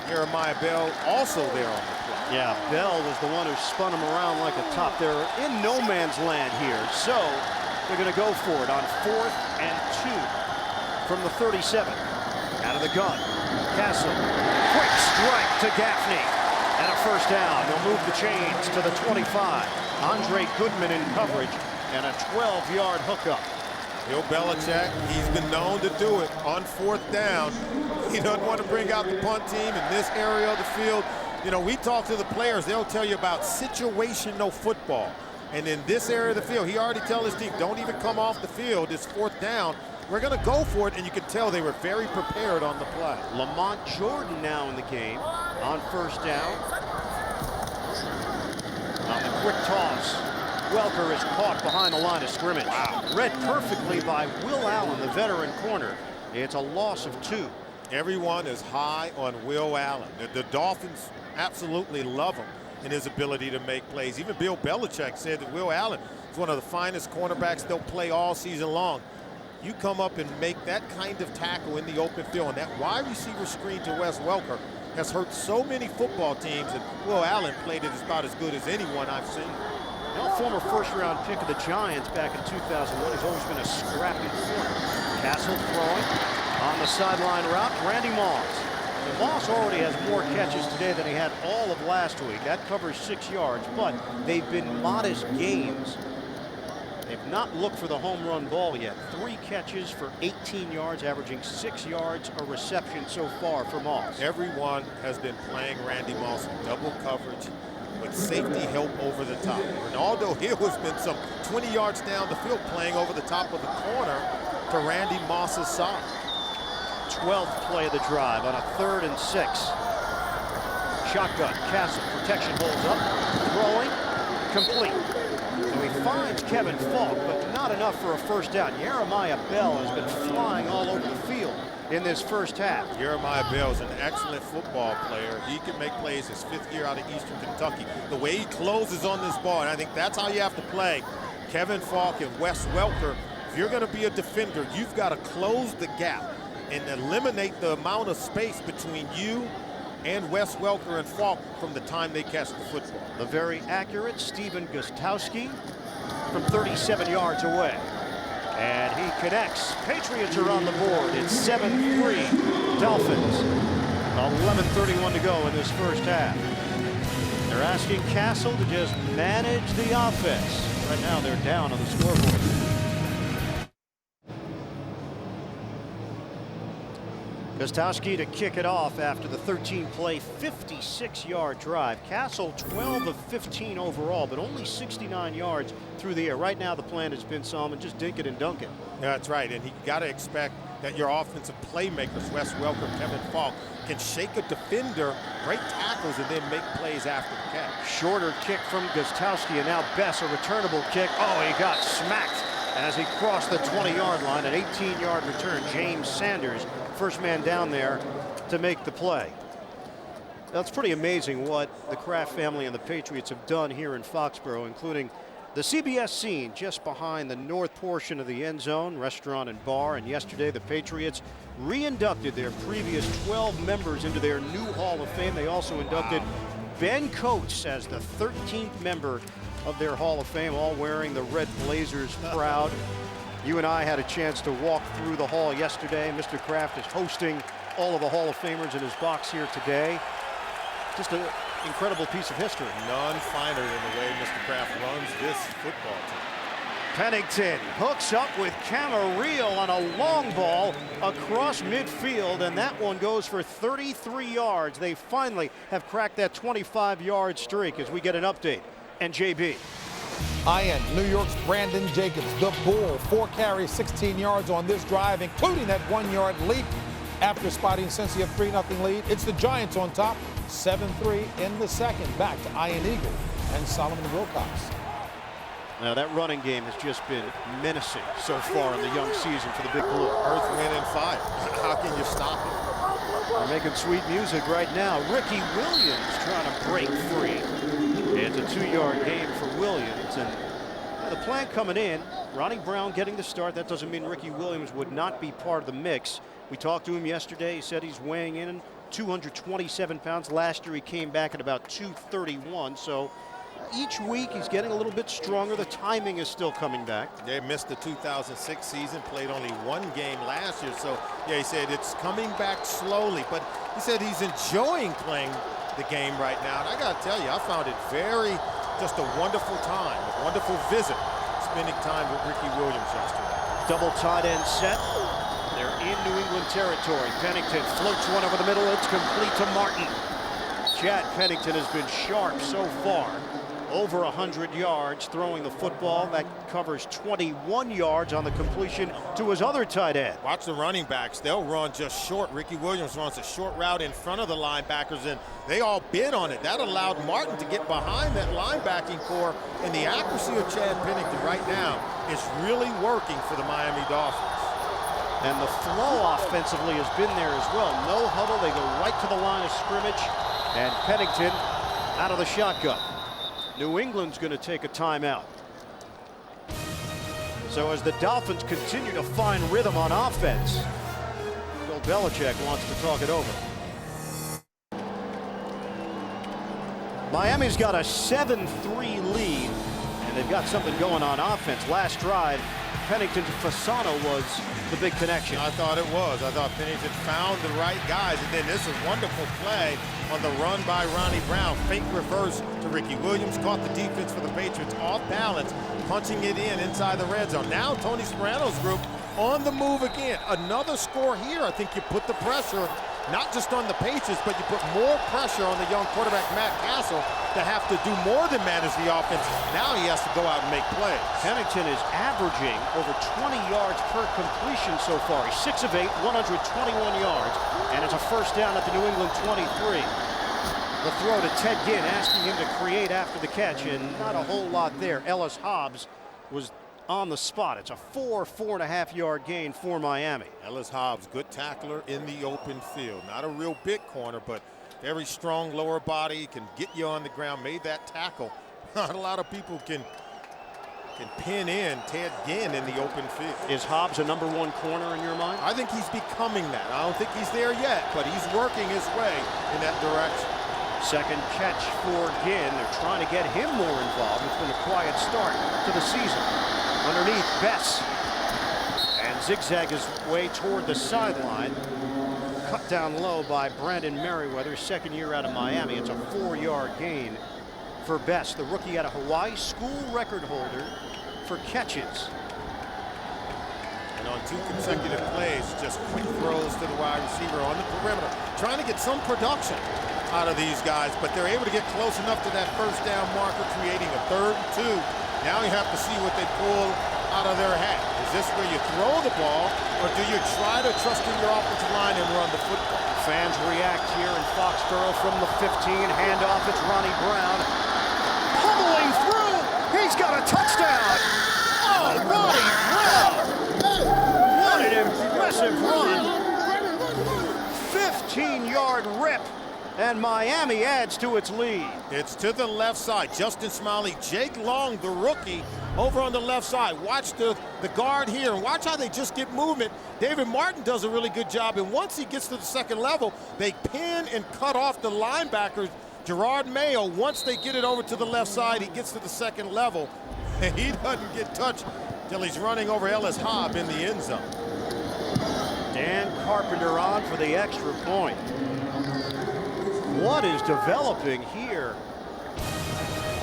Jeremiah Bell also there on the play. Yeah, Bell was the one who spun him around like a top. They're in no man's land here. So They're going to go for it on 4th and 2 from the 37. Out of the gun. Castle. Quick strike to Gaffney. And a first down. They'll move the chains to the 25. Andre Goodman in coverage and a 12-yard hookup. Bill Belichick, he's been known to do it on 4th down. He doesn't want to bring out the punt team in this area of the field. You know, we talk to the players, they'll tell you about situational football. And in this area of the field, he already tells his team, don't even come off the field. It's 4th down. We're going to go for it, and you can tell they were very prepared on the play. Lamont Jordan now in the game on 1st down. On the quick toss. Welker is caught behind the line of scrimmage. Wow. Read perfectly by Will Allen, the veteran corner. It's a loss of 2. Everyone is high on Will Allen. The Dolphins absolutely love him and his ability to make plays. Even Bill Belichick said that Will Allen is one of the finest cornerbacks they'll play all season long. You come up and make that kind of tackle in the open field, and that wide receiver screen to Wes Welker has hurt so many football teams, and Will Allen played it about as good as anyone I've seen. Now, former first-round pick of the Giants back in 2001. He's always been a scrappy corner. Castle throwing on the sideline route. Randy Moss. And Moss already has more catches today than he had all of last week. That covers 6 yards, but they've been modest gains. They've not looked for the home run ball yet. 3 catches for 18 yards, averaging 6 yards a reception so far for Moss. Everyone has been playing Randy Moss in double coverage with safety help over the top. Ronaldo Hill has been some 20 yards down the field playing over the top of the corner to Randy Moss's side. 12th play of the drive on a 3rd and 6. Shotgun, Castle, protection holds up, throwing, complete. So he finds Kevin Falk, but not enough for a first down. Jeremiah Bell has been flying all over the field in this first half. Jeremiah Bell is an excellent football player. He can make plays his 5th year out of Eastern Kentucky. The way he closes on this ball, and I think that's how you have to play Kevin Falk and Wes Welker. If you're going to be a defender, you've got to close the gap and eliminate the amount of space between you and Wes Welker and Falk from the time they catch the football. The very accurate Stephen Gostkowski from 37 yards away. And he connects. Patriots are on the board. It's 7-3 Dolphins. 11:31 to go in this first half. They're asking Castle to just manage the offense. Right now they're down on the scoreboard. Gostkowski to kick it off after the 13-play, 56-yard drive. Castle 12 of 15 overall, but only 69 yards through the air. Right now the plan has been, Solomon, just dink it and dunk it. Yeah, that's right, and you got to expect that your offensive playmakers, Wes Welker, Kevin Falk, can shake a defender, break tackles, and then make plays after the catch. Shorter kick from Gostkowski, and now Bess, a returnable kick. Oh, he got smacked as he crossed the 20-yard line. An 18-yard return. James Sanders, first man down there to make the play. That's pretty amazing what the Kraft family and the Patriots have done here in Foxborough, including the CBS scene just behind the north portion of the end zone, restaurant and bar. And yesterday the Patriots re-inducted their previous 12 members into their new Hall of Fame. They also inducted Ben Coates as the 13th member of their Hall of Fame, all wearing the red Blazers proud. You and I had a chance to walk through the hall yesterday. Mr. Kraft is hosting all of the Hall of Famers in his box here today. Just an incredible piece of history. None finer than the way Mr. Kraft runs this football team. Pennington hooks up with Camarillo on a long ball across midfield, and that one goes for 33 yards. They finally have cracked that 25-yard streak as we get an update. And JB. IN, New York's Brandon Jacobs, the Bull, 4 carries, 16 yards on this drive, including that 1-yard leap after spotting Cincy a 3-0 lead. It's the Giants on top, 7-3 in the second. Back to Ian Eagle and Solomon Wilcox. Now that running game has just been menacing so far in the young season for the Big Blue. Earth, wind, and fire. How can you stop it? They're making sweet music right now. Ricky Williams trying to break free. It's a 2-yard gain for Williams. And the plan coming in, Ronnie Brown getting the start. That doesn't mean Ricky Williams would not be part of the mix. We talked to him yesterday. He said he's weighing in 227 pounds. Last year he came back at about 231. So each week he's getting a little bit stronger. The timing is still coming back. They missed the 2006 season, played only one game last year. So, yeah, he said it's coming back slowly. But he said he's enjoying playing the game right now. And I got to tell you, I found it just a wonderful time, a wonderful visit, spending time with Ricky Williams yesterday. Double tight end set. They're in New England territory. Pennington floats one over the middle. It's complete to Martin. Chad Pennington has been sharp so far. Over 100 yards throwing the football. That covers 21 yards on the completion to his other tight end. Watch the running backs. They'll run just short. Ricky Williams runs a short route in front of the linebackers, and they all bid on it. That allowed Martin to get behind that linebacking core, and the accuracy of Chad Pennington right now is really working for the Miami Dolphins. And the flow offensively has been there as well. No huddle. They go right to the line of scrimmage. And Pennington out of the shotgun. New England's going to take a timeout. So as the Dolphins continue to find rhythm on offense, Bill Belichick wants to talk it over. Miami's got a 7-3 lead, and they've got something going on offense. Last drive, Pennington to Fasano was the big connection. I thought it was. I thought Pennington found the right guys, and then this is wonderful play on the run by Ronnie Brown. Fake reverse to Ricky Williams, caught the defense for the Patriots off balance, punching it inside the red zone. Now Tony Sperano's group on the move again. Another score here. I think you put the pressure not just on the Patriots, but you put more pressure on the young quarterback Matt Castle to have to do more than manage the offense. Now he has to go out and make plays. Pennington is averaging over 20 yards per completion so far. He's 6 of 8, 121 yards, and it's a first down at the New England 23. The throw to Ted Ginn, asking him to create after the catch, and not a whole lot there. Ellis Hobbs was on the spot. It's a 4.5 yard gain for Miami. Ellis Hobbs, good tackler in the open field. Not a real big corner, but very strong lower body, can get you on the ground, made that tackle. Not a lot of people can pin in Ted Ginn in the open field. Is Hobbs a #1 corner in your mind? I think he's becoming that. I don't think he's there yet, but he's working his way in that direction. Second catch for Ginn. They're trying to get him more involved. It's been a quiet start to the season. Underneath, Bess, and zigzag his way toward the sideline. Cut down low by Brandon Merriweather, second year out of Miami. It's a 4 yard gain for Bess, the rookie out of Hawaii, school record holder for catches. And on 2 consecutive plays, just quick throws to the wide receiver on the perimeter, trying to get some production out of these guys, but they're able to get close enough to that first down marker, creating a 3rd and 2. Now you have to see what they pull out of their hat. Is this where you throw the ball, or do you try to trust in your offensive line and run the football? Fans react here in Foxborough from the 15. Handoff, it's Ronnie Brown. Pummeling through. He's got a touchdown. Oh, Ronnie Brown. What an impressive run. 15-yard rip. And Miami adds to its lead. It's to the left side. Justin Smiley, Jake Long, the rookie, over on the left side. Watch the guard here, and watch how they just get movement. David Martin does a really good job, and once he gets to the second level, they pin and cut off the linebackers. Gerard Mayo, once they get it over to the left side, he gets to the second level, and he doesn't get touched till he's running over Ellis Hobbs in the end zone. Dan Carpenter on for the extra point. What is developing here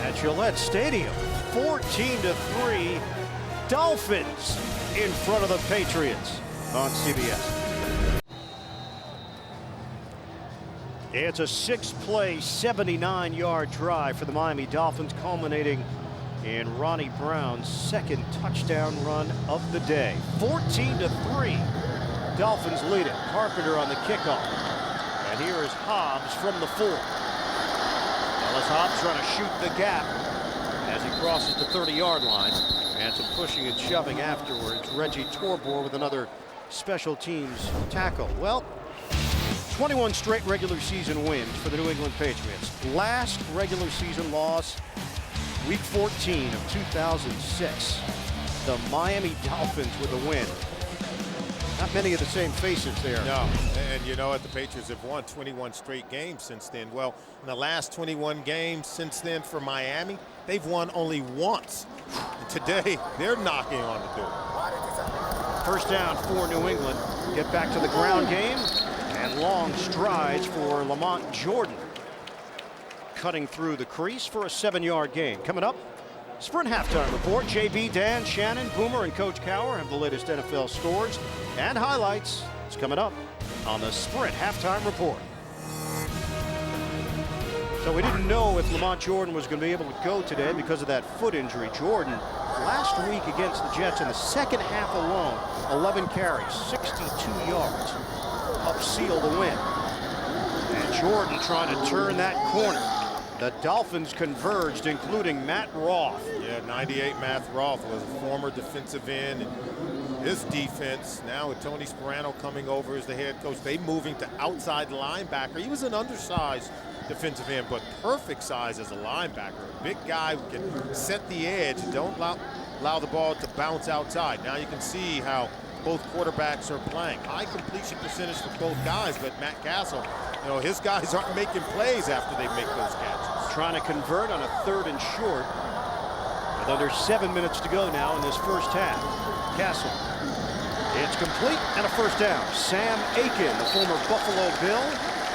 at Gillette Stadium? 14-3, Dolphins in front of the Patriots on CBS. It's a 6-play, 79-yard drive for the Miami Dolphins, culminating in Ronnie Brown's second touchdown run of the day. 14-3, Dolphins lead it. Carpenter on the kickoff. And here is Hobbs from the 4. Ellis Hobbs trying to shoot the gap as he crosses the 30-yard line. And some pushing and shoving afterwards. Reggie Torbor with another special teams tackle. Well, 21 straight regular season wins for the New England Patriots. Last regular season loss, Week 14 of 2006. The Miami Dolphins with a win. Not many of the same faces there. No, and you know what? The Patriots have won 21 straight games since then. Well, in the last 21 games since then for Miami, they've won only once. And today, they're knocking on the door. First down for New England. Get back to the ground game. And long strides for Lamont Jordan. Cutting through the crease for a 7-yard gain. Coming up, Sprint Halftime Report. JB, Dan, Shannon, Boomer, and Coach Cower have the latest NFL scores and highlights. It's coming up on the Sprint Halftime Report. So we didn't know if Lamont Jordan was going to be able to go today because of that foot injury. Jordan, last week against the Jets in the second half alone, 11 carries, 62 yards, helped seal the win. And Jordan trying to turn that corner. The Dolphins converged, including Matt Roth. Yeah, 98 Matt Roth was a former defensive end. And his defense, now with Tony Sperano coming over as the head coach, they moving to outside linebacker. He was an undersized defensive end, but perfect size as a linebacker. A big guy who can set the edge and don't allow the ball to bounce outside. Now you can see how both quarterbacks are playing. High completion percentage for both guys, but Matt Castle, you know, his guys aren't making plays after they make those catches. Trying to convert on a 3rd and short with under 7 minutes to go now in this first half. Castle. It's complete and a first down. Sam Aiken, the former Buffalo Bill,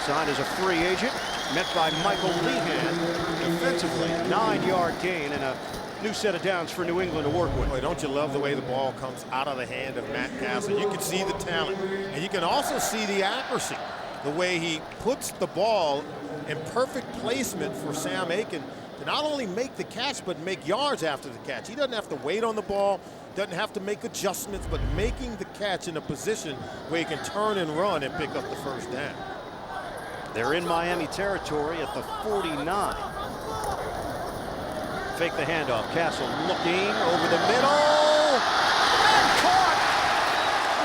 signed as a free agent, met by Michael Lehan. Defensively, 9-yard gain and a new set of downs for New England to work with. Boy, don't you love the way the ball comes out of the hand of Matt Castle? You can see the talent, and you can also see the accuracy. The way he puts the ball in perfect placement for Sam Aiken to not only make the catch, but make yards after the catch. He doesn't have to wait on the ball, doesn't have to make adjustments, but making the catch in a position where he can turn and run and pick up the first down. They're in Miami territory at the 49. Fake the handoff. Castle looking over the middle. And caught!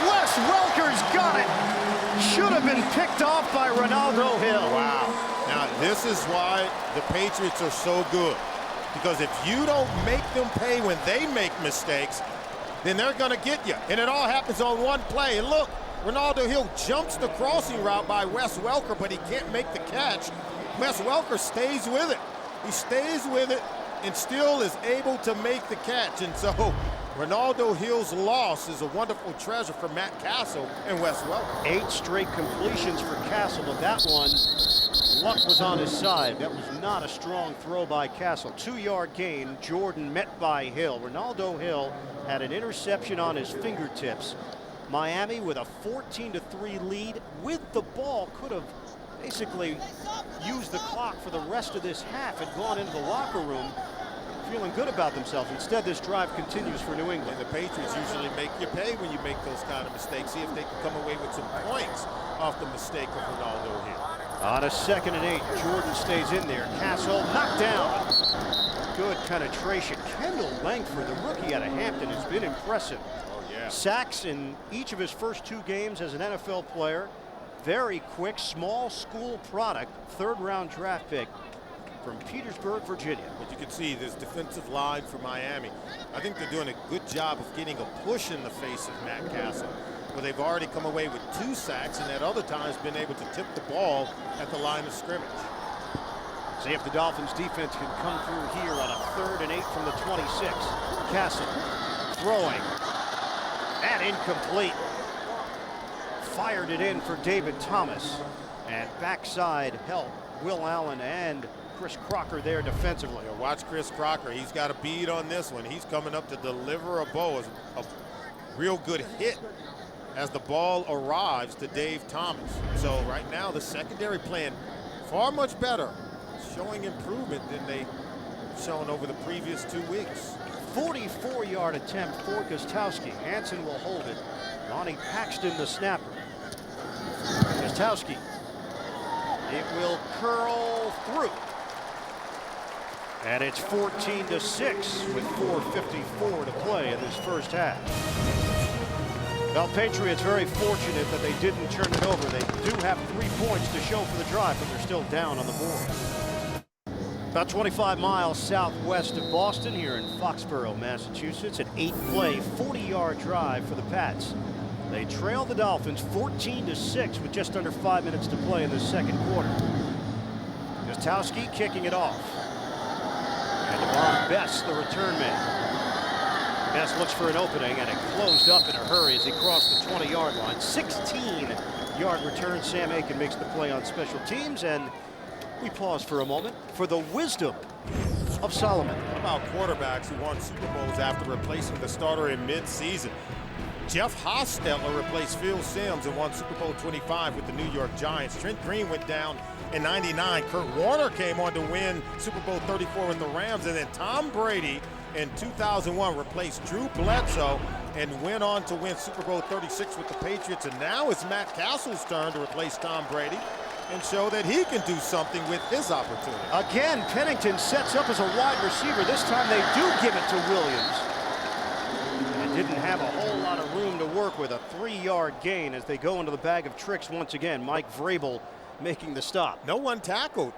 Wes Welker's got it. Should have been picked off by Ronaldo Hill. Wow. Now, this is why the Patriots are so good. Because if you don't make them pay when they make mistakes, then they're going to get you. And it all happens on one play. And look, Ronaldo Hill jumps the crossing route by Wes Welker, but he can't make the catch. Wes Welker stays with it. He stays with it and still is able to make the catch. And so Ronaldo Hill's loss is a wonderful treasure for Matt Castle and Wes Welker. 8 straight completions for Castle, but that one, luck was on his side. That was not a strong throw by Castle. 2-yard gain, Jordan met by Hill. Ronaldo Hill had an interception on his fingertips. Miami with a 14-3 lead with the ball could have basically used the clock for the rest of this half and gone into the locker room feeling good about themselves. Instead, this drive continues for New England. And the Patriots usually make you pay when you make those kind of mistakes. See if they can come away with some points off the mistake of Ronaldo Hill. On a 2nd and 8, Jordan stays in there. Castle knocked down. Good penetration. Kendall Langford, the rookie out of Hampton, has been impressive. Sacks in each of his first 2 games as an NFL player. Very quick, small school product, 3rd-round draft pick from Petersburg, Virginia. But you can see this defensive line for Miami. I think they're doing a good job of getting a push in the face of Matt Castle, where they've already come away with 2 sacks and at other times been able to tip the ball at the line of scrimmage. See if the Dolphins defense can come through here on a 3rd and 8 from the 26. Castle throwing. And incomplete. Fired it in for David Thomas. And backside help. Will Allen and Chris Crocker there defensively. Yeah, watch Chris Crocker. He's got a bead on this one. He's coming up to deliver a bow. A real good hit as the ball arrives to Dave Thomas. So right now the secondary playing far much better. Showing improvement than they shown over the previous 2 weeks. 44-yard attempt for Gostowski. Hansen will hold it. Lonnie Paxton, the snapper. Gostowski. It will curl through. And it's 14-6 with 4:54 to play in this first half. Well, Patriots very fortunate that they didn't turn it over. They do have 3 points to show for the drive, but they're still down on the board. About 25 miles southwest of Boston, here in Foxborough, Massachusetts, an 8-play, 40-yard drive for the Pats. They trail the Dolphins 14-6 with just under 5 minutes to play in the second quarter. Gostowski kicking it off. And Devon Best, the return man. Best looks for an opening, and it closed up in a hurry as he crossed the 20-yard line. 16-yard return. Sam Aiken makes the play on special teams, and we pause for a moment for the wisdom of Solomon. What about quarterbacks who won Super Bowls after replacing the starter in mid-season? Jeff Hostetler replaced Phil Simms and won Super Bowl 25 with the New York Giants. Trent Green went down in '99. Kurt Warner came on to win Super Bowl 34 with the Rams. And then Tom Brady in 2001 replaced Drew Bledsoe and went on to win Super Bowl 36 with the Patriots. And now it's Matt Castle's turn to replace Tom Brady and show that he can do something with his opportunity. Again, Pennington sets up as a wide receiver. This time they do give it to Williams. And didn't have a whole lot of room to work with. A 3-yard gain as they go into the bag of tricks once again. Mike Vrabel making the stop. No one tackled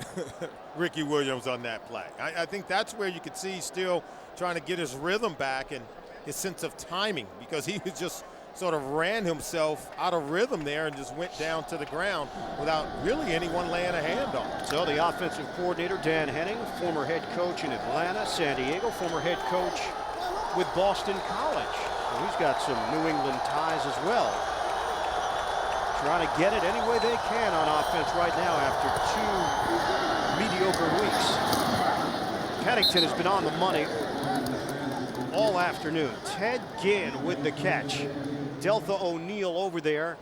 Ricky Williams on that play. I think that's where you could see he's still trying to get his rhythm back and his sense of timing, because he was just sort of ran himself out of rhythm there and just went down to the ground without really anyone laying a hand on him. So the offensive coordinator, Dan Henning, former head coach in Atlanta, San Diego, former head coach with Boston College. So he's got some New England ties as well. Trying to get it any way they can on offense right now after 2 mediocre weeks. Pennington has been on the money all afternoon. Ted Ginn with the catch. Deltha O'Neal over there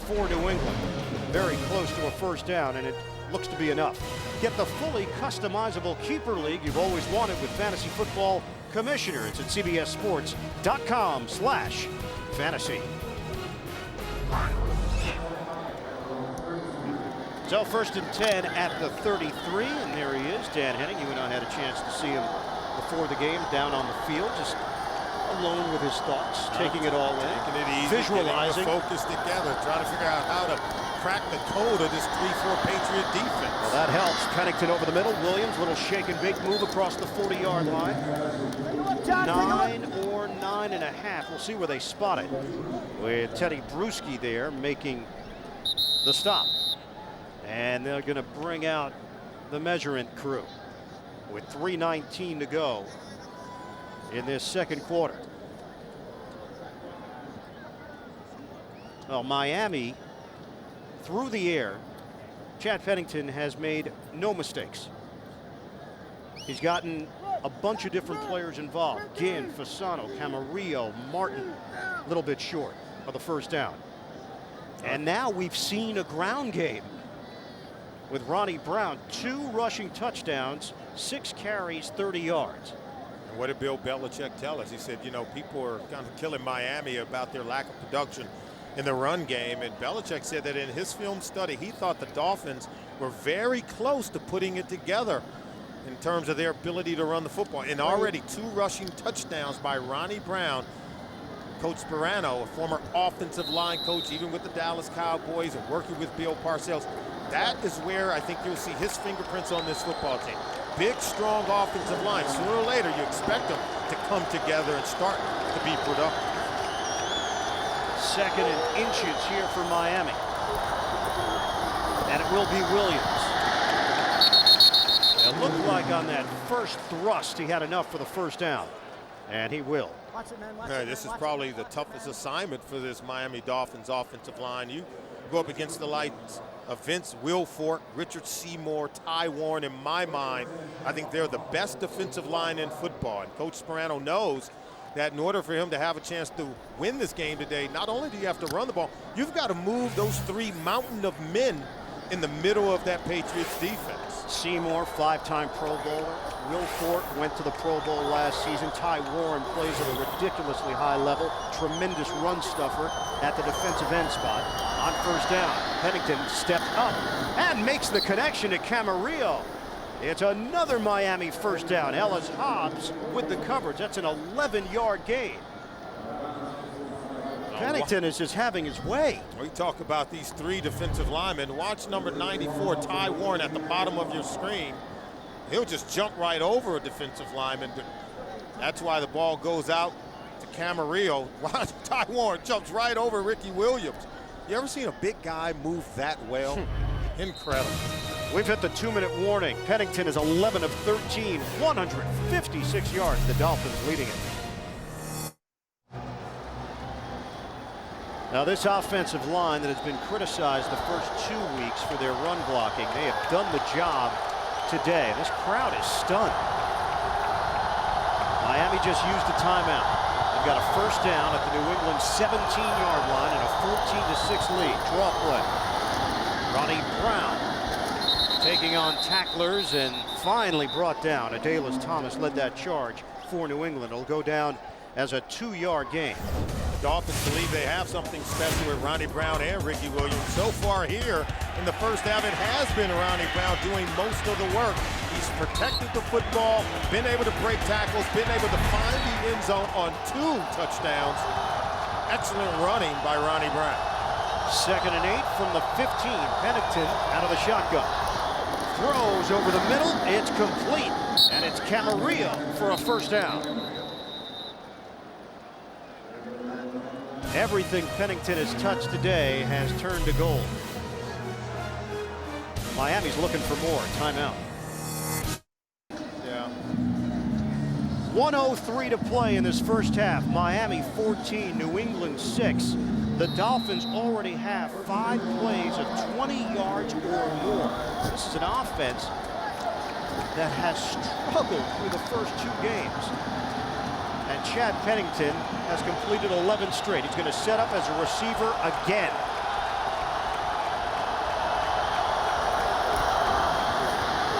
for New England. Very close to a first down, and it looks to be enough. Get the fully customizable keeper league you've always wanted with Fantasy Football Commissioner. It's at cbssports.com/fantasy. So 1st and 10 at the 33, and there he is, Dan Henning. You and I had a chance to see him before the game down on the field, just alone with his thoughts, taking it all in, taking it easy, visualizing, focus together, trying to figure out how to crack the code of this 3-4 Patriot defense. Well, that helps. Pennington over the middle. Williams, little shake and bake move across the 40-yard line. 9 or 9.5. We'll see where they spot it. With Teddy Bruschi there making the stop. And they're going to bring out the measurement crew with 3:19 to go in this second quarter. Well, Miami through the air, Chad Pennington has made no mistakes. He's gotten a bunch of different players involved. Ginn, Fasano, Camarillo, Martin, a little bit short of the first down. And now we've seen a ground game with Ronnie Brown. 2 rushing touchdowns, 6 carries, 30 yards. And what did Bill Belichick tell us? He said, you know, people are kind of killing Miami about their lack of production in the run game. And Belichick said that in his film study, he thought the Dolphins were very close to putting it together in terms of their ability to run the football. And already 2 rushing touchdowns by Ronnie Brown. Coach Sperano, a former offensive line coach, even with the Dallas Cowboys and working with Bill Parcells. That is where I think you'll see his fingerprints on this football team. Big, strong offensive line. Sooner or later, you expect them to come together and start to be productive. 2nd and inches here for Miami. And it will be Williams. It looked like on that first thrust he had enough for the first down. And he will. Watch it, man. This is probably the toughest assignment for this Miami Dolphins offensive line. You go up against the likes of Vince Wilfork, Richard Seymour, Ty Warren. In my mind, I think they're the best defensive line in football. And Coach Sperano knows that in order for him to have a chance to win this game today, not only do you have to run the ball, you've got to move those 3 mountain of men in the middle of that Patriots defense. Seymour, 5-time Pro Bowler. Wilfork went to the Pro Bowl last season. Ty Warren plays at a ridiculously high level. Tremendous run stuffer at the defensive end spot. On first down, Pennington stepped up and makes the connection to Camarillo. It's another Miami first down. Ellis Hobbs with the coverage. That's an 11-yard gain. Pennington is just having his way. We talk about these 3 defensive linemen. Watch number 94, Ty Warren, at the bottom of your screen. He'll just jump right over a defensive lineman. But that's why the ball goes out to Camarillo. Taiwan jumps right over Ricky Williams. You ever seen a big guy move that well? Incredible. We've hit the 2-minute warning. Pennington is 11 of 13, 156 yards. The Dolphins leading it. Now this offensive line that has been criticized the first 2 weeks for their run blocking, they have done the job today. This crowd is stunned. Miami just used a timeout. They've got a first down at the New England 17-yard line and a 14-6 lead. Draw play. Ronnie Brown taking on tacklers and finally brought down. Adalys Thomas led that charge for New England. It'll go down as a 2-yard gain. Dolphins believe they have something special with Ronnie Brown and Ricky Williams. So far here in the first half, it has been Ronnie Brown doing most of the work. He's protected the football, been able to break tackles, been able to find the end zone on 2 touchdowns. Excellent running by Ronnie Brown. 2nd and 8 from the 15. Pennington out of the shotgun. Throws over the middle. It's complete. And it's Camarillo for a first down. Everything Pennington has touched today has turned to gold. Miami's looking for more. Timeout. Yeah. 1:03 to play in this first half. Miami 14, New England 6. The Dolphins already have 5 plays of 20 yards or more. This is an offense that has struggled through the first 2 games. And Chad Pennington has completed 11 straight. He's going to set up as a receiver again.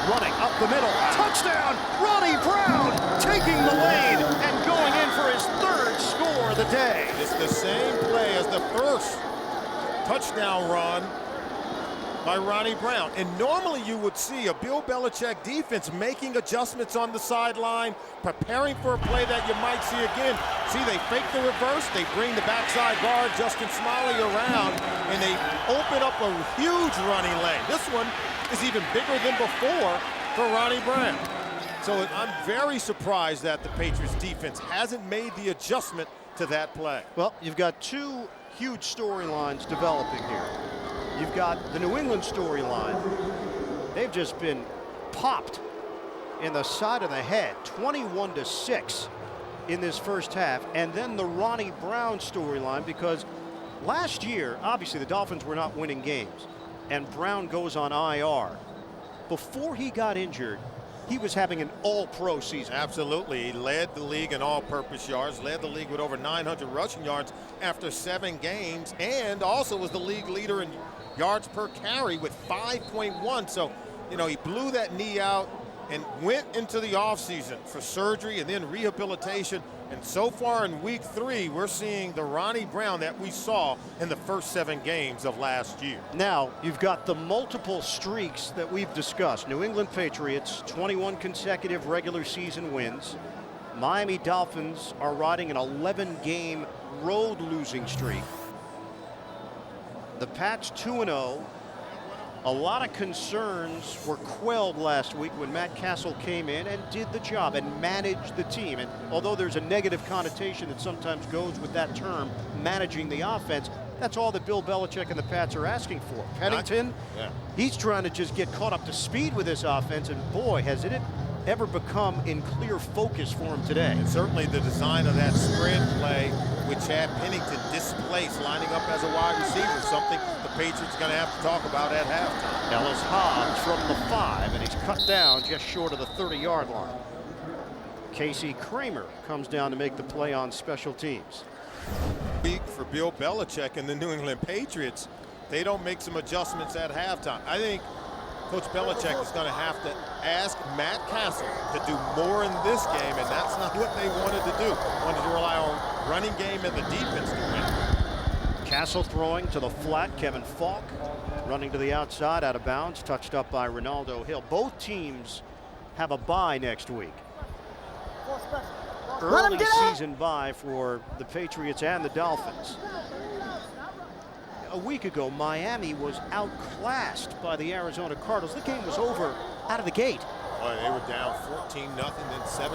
Running up the middle. Touchdown! Ronnie Brown taking the lead and going in for his 3rd score of the day. It's the same play as the first touchdown run by Ronnie Brown. And normally you would see a Bill Belichick defense making adjustments on the sideline, preparing for a play that you might see again. See, they fake the reverse, they bring the backside guard, Justin Smiley, around, and they open up a huge running lane. This one is even bigger than before for Ronnie Brown. So I'm very surprised that the Patriots defense hasn't made the adjustment to that play. Well, you've got 2 huge storylines developing here. You've got the New England storyline. They've just been popped in the side of the head, 21-6 in this first half. And then the Ronnie Brown storyline, because last year, obviously the Dolphins were not winning games, and Brown goes on IR. Before he got injured, he was having an all-pro season. Absolutely. He led the league in all-purpose yards, led the league with over 900 rushing yards after 7 games, and also was the league leader in yards per carry with 5.1. So, you know, he blew that knee out and went into the offseason for surgery and then rehabilitation. And so far in week 3, we're seeing the Ronnie Brown that we saw in the first 7 games of last year. Now, you've got the multiple streaks that we've discussed. New England Patriots, 21 consecutive regular season wins. Miami Dolphins are riding an 11-game road losing streak. The Pats 2-0. A lot of concerns were quelled last week when Matt Castle came in and did the job and managed the team. And although there's a negative connotation that sometimes goes with that term, managing the offense, that's all that Bill Belichick and the Pats are asking for. Pennington, he's trying to just get caught up to speed with this offense, and boy, has it ever become in clear focus for him today. And certainly the design of that spread play with Chad Pennington displaced, lining up as a wide receiver, something the Patriots are going to have to talk about at halftime. Ellis Hobbs from the 5, and he's cut down just short of the 30-yard line. Casey Kramer comes down to make the play on special teams. Week for Bill Belichick and the New England Patriots, they don't make some adjustments at halftime. I think Coach Belichick is going to have to ask Matt Castle to do more in this game, and that's not what they wanted to do. Wanted to rely on running game and the defense to win. Castle throwing to the flat. Kevin Falk running to the outside, out of bounds, touched up by Ronaldo Hill. Both teams have a bye next week. Early season bye for the Patriots and the Dolphins. A week ago, Miami was outclassed by the Arizona Cardinals. The game was over out of the gate. Boy, they were down 14-0, then 17-3,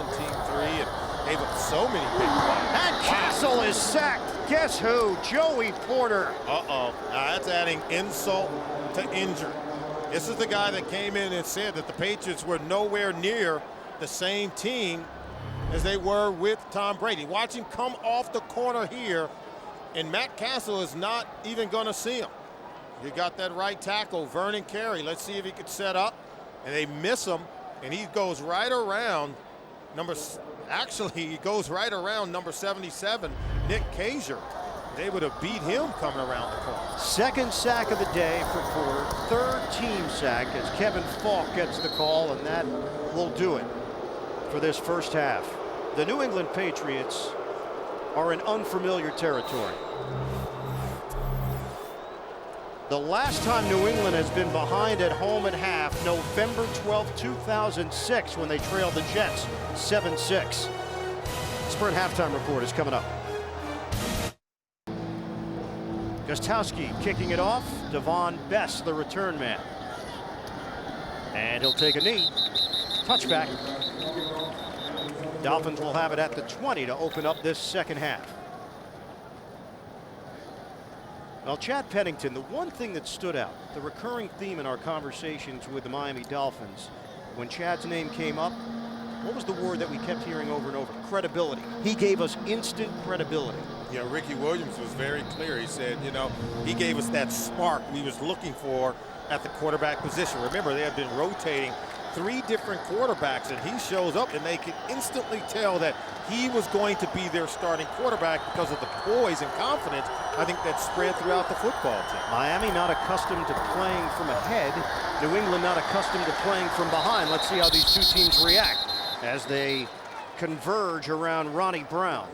and gave up so many big plays. And Castle is sacked. Guess who? Joey Porter. Uh-oh. Now that's adding insult to injury. This is the guy that came in and said that the Patriots were nowhere near the same team as they were with Tom Brady. Watch him come off the corner here, and Matt Castle is not even going to see him. You got that right tackle, Vernon Carey. Let's see if he could set up. And they miss him, and he goes right around he goes right around number 77, Nick Kaiser. They would have beat him coming around the corner. Second sack of the day for Porter. Third team sack as Kevin Falk gets the call, and that will do it for this first half. The New England Patriots are in unfamiliar territory. The last time New England has been behind at home at half, November 12, 2006, when they trailed the Jets 7-6. Sprint halftime report is coming up. Gostowski kicking it off. Devon Best, the return man. And he'll take a knee. Touchback. Dolphins will have it at the 20 to open up this second half. Well, Chad Pennington, the one thing that stood out, the recurring theme in our conversations with the Miami Dolphins, when Chad's name came up, what was the word that we kept hearing over and over? Credibility. He gave us instant credibility. Yeah, Ricky Williams was very clear. He said, you know, he gave us that spark we was looking for at the quarterback position. Remember, they have been rotating 3 different quarterbacks, and he shows up, and they could instantly tell that he was going to be their starting quarterback because of the poise and confidence, I think, that spread throughout the football team. Miami not accustomed to playing from ahead. New England not accustomed to playing from behind. Let's see how these two teams react as they converge around Ronnie Brown.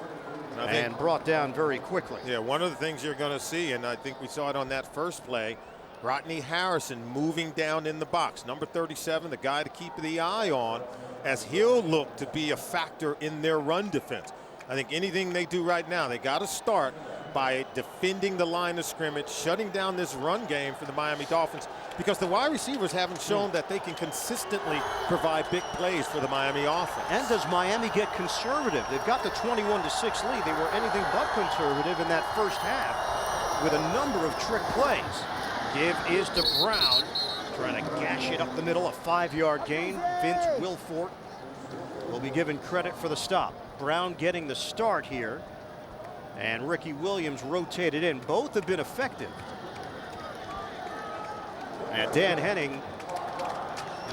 And brought down very quickly. Yeah, one of the things you're going to see, and I think we saw it on that first play, Rodney Harrison moving down in the box. Number 37, the guy to keep the eye on, as he'll look to be a factor in their run defense. I think anything they do right now, they got to start by defending the line of scrimmage, shutting down this run game for the Miami Dolphins, because the wide receivers haven't shown that they can consistently provide big plays for the Miami offense. And does Miami get conservative? They've got the 21-6 lead. They were anything but conservative in that first half with a number of trick plays. Give is to Brown, trying to gash it up the middle, a 5-yard gain. Vince Wilfork will be given credit for the stop. Brown getting the start here, and Ricky Williams rotated in. Both have been effective. And Dan Henning,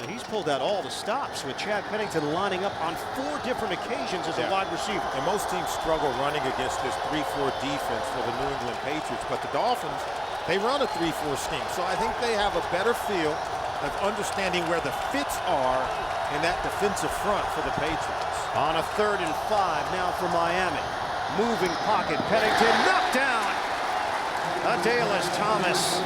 he's pulled out all the stops with Chad Pennington lining up on 4 different occasions as a wide receiver. And most teams struggle running against this 3-4 defense for the New England Patriots, but the Dolphins, they run a 3-4 scheme. So I think they have a better feel of understanding where the fits are in that defensive front for the Patriots. On a 3rd and 5 now for Miami. Moving pocket, Pennington knocked down. Adalius Thomas.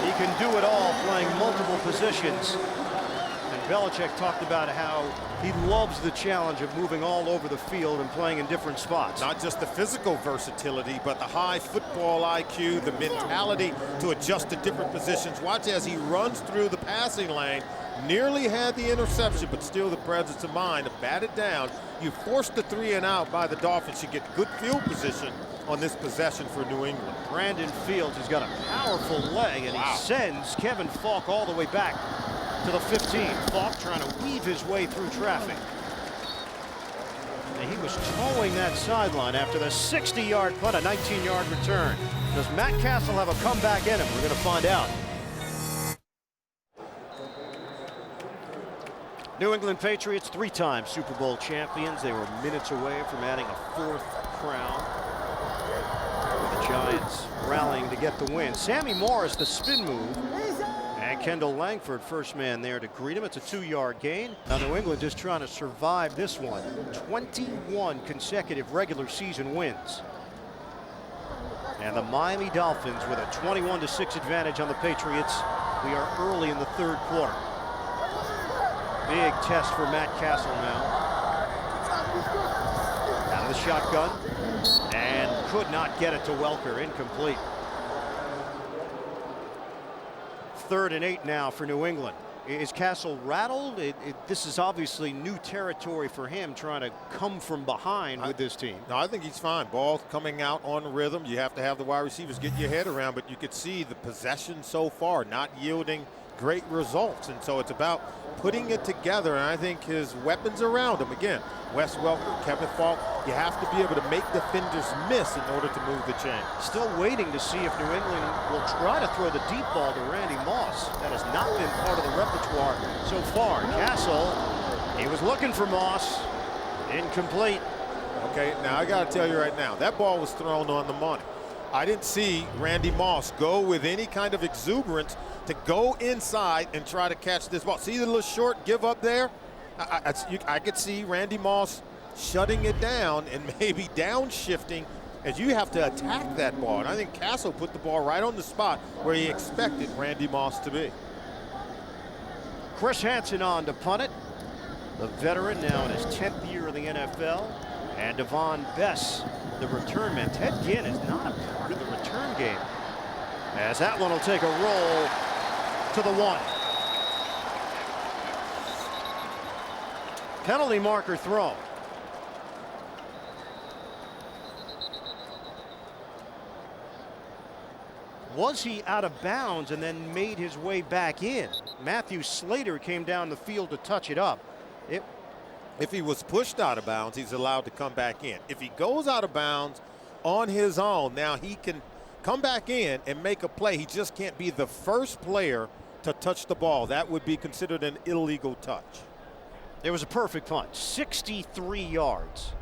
He can do it all, playing multiple positions. And Belichick talked about how he loves the challenge of moving all over the field and playing in different spots. Not just the physical versatility, but the high football IQ, the mentality to adjust to different positions. Watch as he runs through the passing lane. Nearly had the interception, but still the presence of mind to bat it down. You forced the 3 and out by the Dolphins. You get good field position on this possession for New England. Brandon Fields has got a powerful leg, and he sends Kevin Falk all the way back to the 15. Falk trying to weave his way through traffic. And he was towing that sideline after the 60-yard punt, a 19-yard return. Does Matt Castle have a comeback in him? We're going to find out. New England Patriots, 3-time Super Bowl champions. They were minutes away from adding a 4th crown. The Giants rallying to get the win. Sammy Morris, the spin move. And Kendall Langford, first man there to greet him. It's a 2-yard gain. Now New England just trying to survive this one. 21 consecutive regular season wins. And the Miami Dolphins with a 21-6 advantage on the Patriots. We are early in the 3rd quarter. Big test for Matt Castle now. Out of the shotgun. And could not get it to Welker. Incomplete. 3rd and 8 now for New England. Is Castle rattled? This is obviously new territory for him, trying to come from behind with this team. No, I think he's fine. Ball coming out on rhythm. You have to have the wide receivers get your head around, but you could see the possession so far not yielding great results. And so it's about putting it together, and I think his weapons around him, again, Wes Welker, Kevin Falk, you have to be able to make defenders miss in order to move the chain. Still waiting to see if New England will try to throw the deep ball to Randy Moss. That has not been part of the repertoire so far. Castle, he was looking for Moss. Incomplete. Okay, now I got to tell you right now, that ball was thrown on the money. I didn't see Randy Moss go with any kind of exuberance to go inside and try to catch this ball. See the little short give up there? I could see Randy Moss shutting it down and maybe downshifting as you have to attack that ball. And I think Castle put the ball right on the spot where he expected Randy Moss to be. Chris Hansen on to punt it. The veteran now in his 10th year in the NFL. And Devon Bess, the return man. Ted Ginn is not a part of the return game, as that one will take a roll to the 1. Penalty marker thrown. Was he out of bounds and then made his way back in? Matthew Slater came down the field to touch it up. If he was pushed out of bounds, he's allowed to come back in. If he goes out of bounds on his own, now he can come back in and make a play. He just can't be the first player to touch the ball. That would be considered an illegal touch. It was a perfect punt. 63 yards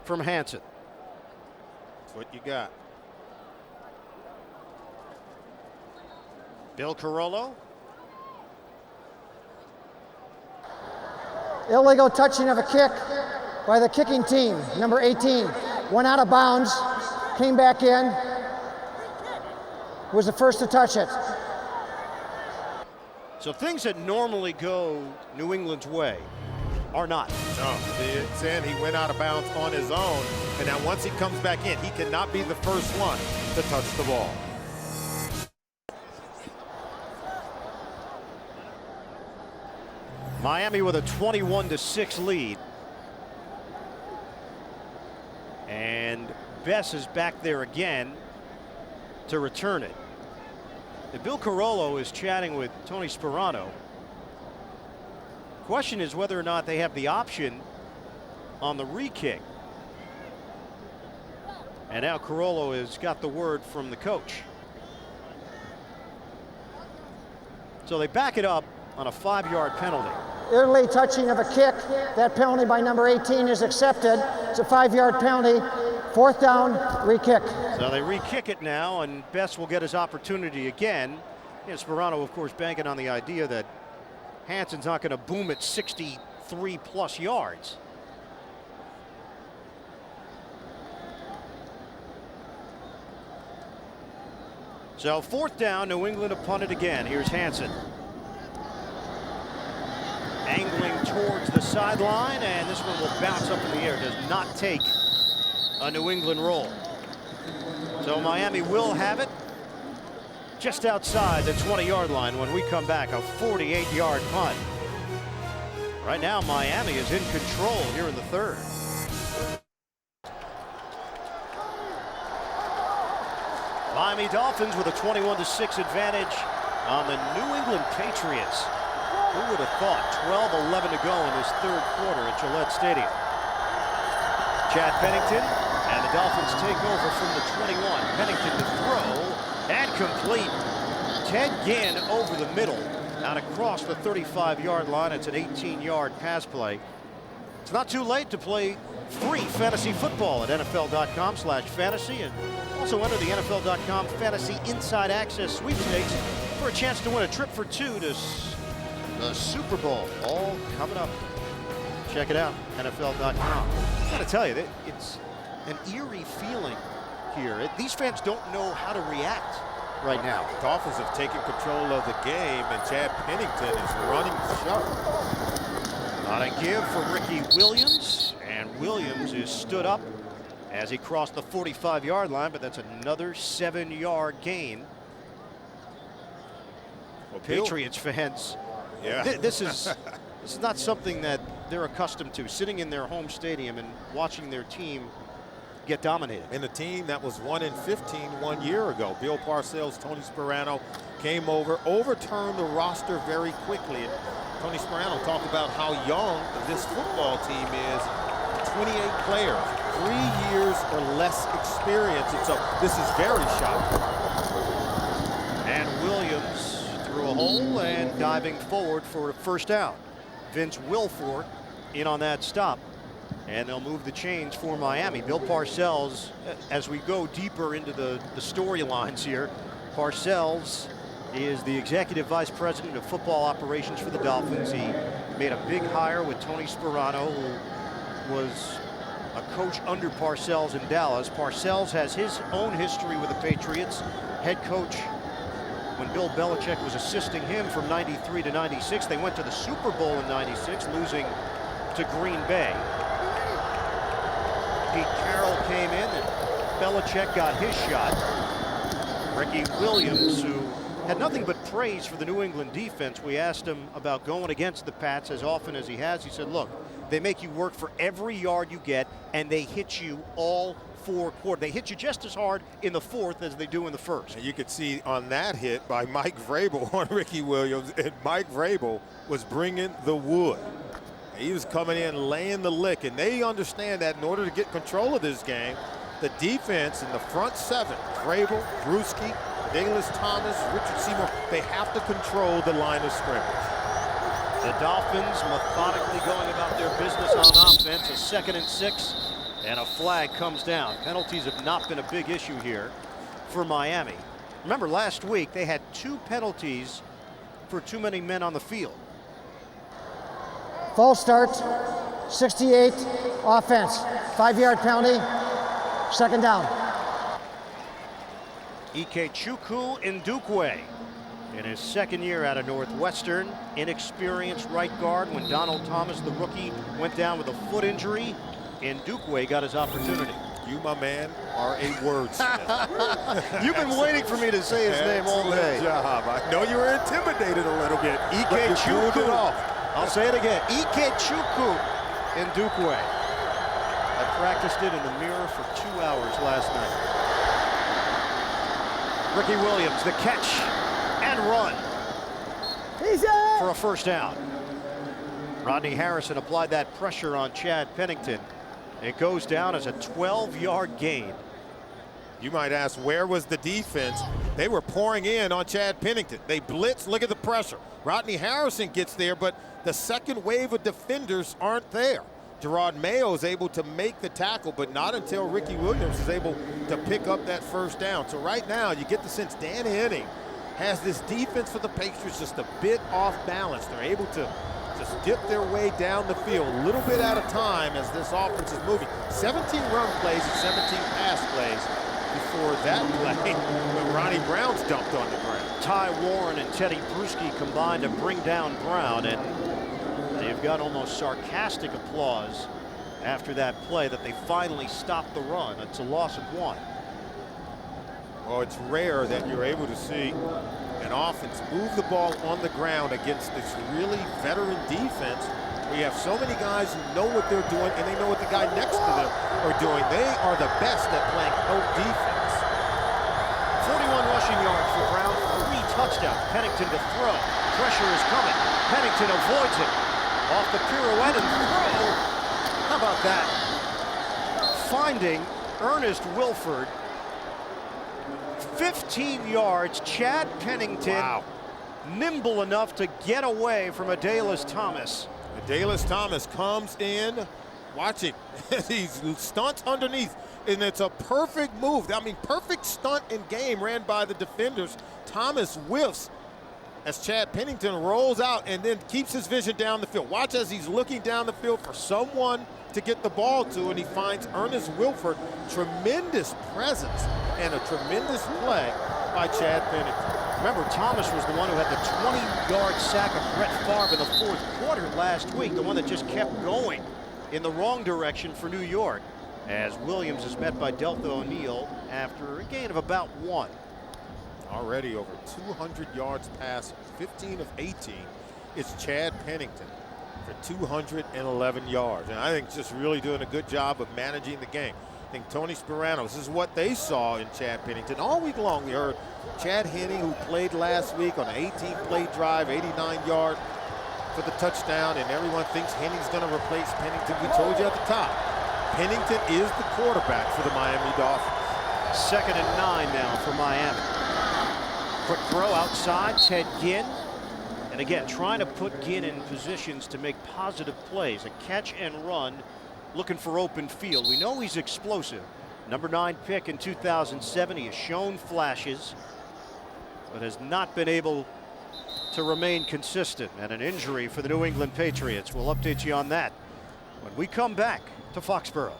from Hansen. That's what you got. Bill Carollo. Illegal touching of a kick by the kicking team, number 18. Went out of bounds, came back in, was the first to touch it. So things that normally go New England's way are not. No, it's saying he went out of bounds on his own, and now once he comes back in, he cannot be the first one to touch the ball. Miami with a 21-6 lead. And Bess is back there again to return it. Bill Carollo is chatting with Tony Sperano. Question is whether or not they have the option on the re-kick. And now Carollo has got the word from the coach. So they back it up on a 5-yard penalty. Early touching of a kick. That penalty by number 18 is accepted. It's a 5-yard penalty. 4th down, re-kick. So they re-kick it now, and Bess will get his opportunity again. And Sperano, of course, banking on the idea that Hansen's not going to boom it 63+ yards. So 4th down, New England to punt it again. Here's Hansen. Angling towards the sideline, and this one will bounce up in the air. Does not take a New England roll. So Miami will have it just outside the 20-yard line when we come back. A 48-yard punt. Right now, Miami is in control here in the 3rd. Miami Dolphins with a 21-6 advantage on the New England Patriots. Who would have thought? 12-11 to go in this 3rd quarter at Gillette Stadium. Chad Pennington, and the Dolphins take over from the 21. Pennington to throw, and complete. Ted Ginn over the middle, out across the 35-yard line. It's an 18-yard pass play. It's not too late to play free fantasy football at NFL.com/fantasy, and also enter the NFL.com Fantasy Inside Access Sweepstakes for a chance to win a trip for 2 to the Super Bowl. All coming up. Check it out, NFL.com. I gotta tell you, it's an eerie feeling here. These fans don't know how to react right now. The Dolphins have taken control of the game, and Chad Pennington is running sharp. Not a give for Ricky Williams, and Williams is stood up as he crossed the 45-yard line, but that's another 7-yard gain. Well, Patriots fans Yeah. This is not something that they're accustomed to, sitting in their home stadium and watching their team get dominated. And a team that was 1-15 1 year ago. Bill Parcells, Tony Sperano came over, overturned the roster very quickly. And Tony Sperano talked about how young this football team is. 28 players, 3 years or less experience. And so this is very shocking. And Williams through a hole and diving forward for a first down. Vince Wilfork in on that stop. And they'll move the chains for Miami. Bill Parcells, as we go deeper into the storylines here, Parcells is the executive vice president of football operations for the Dolphins. He made a big hire with Tony Sperano, who was a coach under Parcells in Dallas. Parcells has his own history with the Patriots. Head coach when Bill Belichick was assisting him from 93 to 96. They went to the Super Bowl in 96, losing to Green Bay. Pete Carroll came in and Belichick got his shot. Ricky Williams, who had nothing but praise for the New England defense. We asked him about going against the Pats as often as he has. He said, look, they make you work for every yard you get, and they hit you all 4 quarters. They hit you just as hard in the fourth as they do in the first. And you could see on that hit by Mike Vrabel on Ricky Williams, and Mike Vrabel was bringing the wood. He was coming in, laying the lick, and they understand that in order to get control of this game, the defense in the front seven, Vrabel, Bruschi, Dallas Thomas, Richard Seymour, they have to control the line of scrimmage. The Dolphins methodically going about their business on offense. A 2nd and 6, and a flag comes down. Penalties have not been a big issue here for Miami. Remember, last week they had 2 penalties for too many men on the field. False start, 68, offense. 5-yard penalty, 2nd down. Ikechukwu Ndukwe in his 2nd year out of Northwestern. Inexperienced right guard. When Donald Thomas, the rookie, went down with a foot injury, Ndukwe got his opportunity. You, my man, are a wordsmith. You've been waiting for me to say his name all day. Excellent job. I know you were intimidated a little bit. Ikechukwu. I'll say it again. Ikechukwu Ndukwe. I practiced it in the mirror for 2 hours last night. Ricky Williams, the catch and run for a first down. Rodney Harrison applied that pressure on Chad Pennington. It goes down as a 12-yard gain. You might ask, where was the defense? They were pouring in on Chad Pennington. They blitz, look at the pressure. Rodney Harrison gets there, but the second wave of defenders aren't there. Gerard Mayo is able to make the tackle, but not until Ricky Williams is able to pick up that first down. So right now, you get the sense Dan Henning has this defense for the Patriots just a bit off balance. They're able to just dip their way down the field a little bit at a time as this offense is moving. 17 run plays and 17 pass plays before that play when Ronnie Brown's dumped on the ground. Ty Warren and Teddy Bruschi combined to bring down Brown, and they've got almost sarcastic applause after that play that they finally stopped the run. It's a loss of 1. Well, it's rare that you're able to see an offense move the ball on the ground against this really veteran defense. We have so many guys who know what they're doing, and they know what the guy next to them are doing. They are the best at playing help defense. 41 rushing yards for Brown, 3 touchdowns. Pennington to throw. Pressure is coming. Pennington avoids it. Off the pirouette and throw. How about that? Finding Ernest Wilford. 15 yards. Chad Pennington. Wow. Nimble enough to get away from Dallas Thomas. Dallas Thomas comes in. Watch it. He stunts underneath, and it's a perfect move. I mean, perfect stunt in game ran by the defenders. Thomas whiffs as Chad Pennington rolls out and then keeps his vision down the field. Watch as he's looking down the field for someone to get the ball to, and he finds Ernest Wilford. Tremendous presence and a tremendous play by Chad Pennington. Remember, Thomas was the one who had the 20-yard sack of Brett Favre in the 4th quarter last week, the one that just kept going in the wrong direction for New York, as Williams is met by Deltha O'Neal after a gain of about 1. Already over 200 yards passing, 15 of 18 It's Chad Pennington for 211 yards. And I think just really doing a good job of managing the game. I think Tony Sperano, this is what they saw in Chad Pennington. All week long, we heard Chad Henne, who played last week on an 18-play drive, 89-yard for the touchdown, and everyone thinks Henne's going to replace Pennington. We told you at the top, Pennington is the quarterback for the Miami Dolphins. 2nd and 9 now for Miami. Quick throw outside, Ted Ginn. And again, trying to put Ginn in positions to make positive plays. A catch and run, looking for open field. We know he's explosive. Number 9 pick in 2007. He has shown flashes, but has not been able to remain consistent. And an injury for the New England Patriots. We'll update you on that when we come back to Foxborough.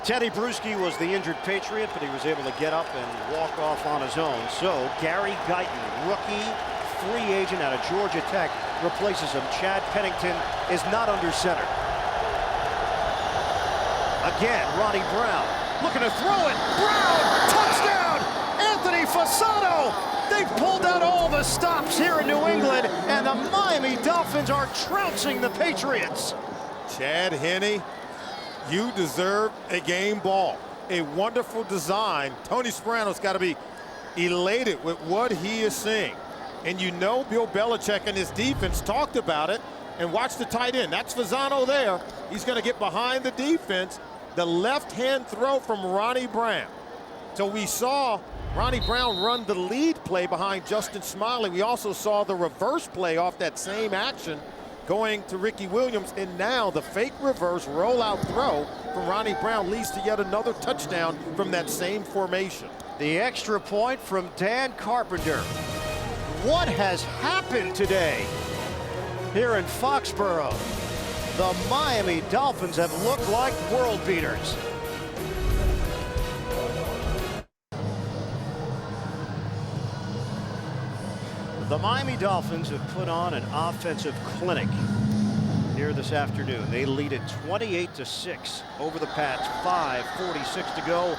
Teddy Bruschi was the injured Patriot, but he was able to get up and walk off on his own. So Gary Guyton, rookie, free agent out of Georgia Tech, replaces him. Chad Pennington is not under center. Again, Ronnie Brown looking to throw it. Brown, touchdown! Anthony Fasano. They've pulled out all the stops here in New England, and the Miami Dolphins are trouncing the Patriots. Chad Henne, you deserve a game ball. A wonderful design. Tony Sperano's got to be elated with what he is seeing. And you know Bill Belichick and his defense talked about it. And watch the tight end. That's Fasano there. He's going to get behind the defense. The left-hand throw from Ronnie Brown. So we saw Ronnie Brown run the lead play behind Justin Smiley. We also saw the reverse play off that same action going to Ricky Williams, and now the fake reverse rollout throw from Ronnie Brown leads to yet another touchdown from that same formation. The extra point from Dan Carpenter. What has happened today here in Foxborough? The Miami Dolphins have looked like world beaters. The Miami Dolphins have put on an offensive clinic here this afternoon. They lead it 28-6 over the Pats. 5:46 to go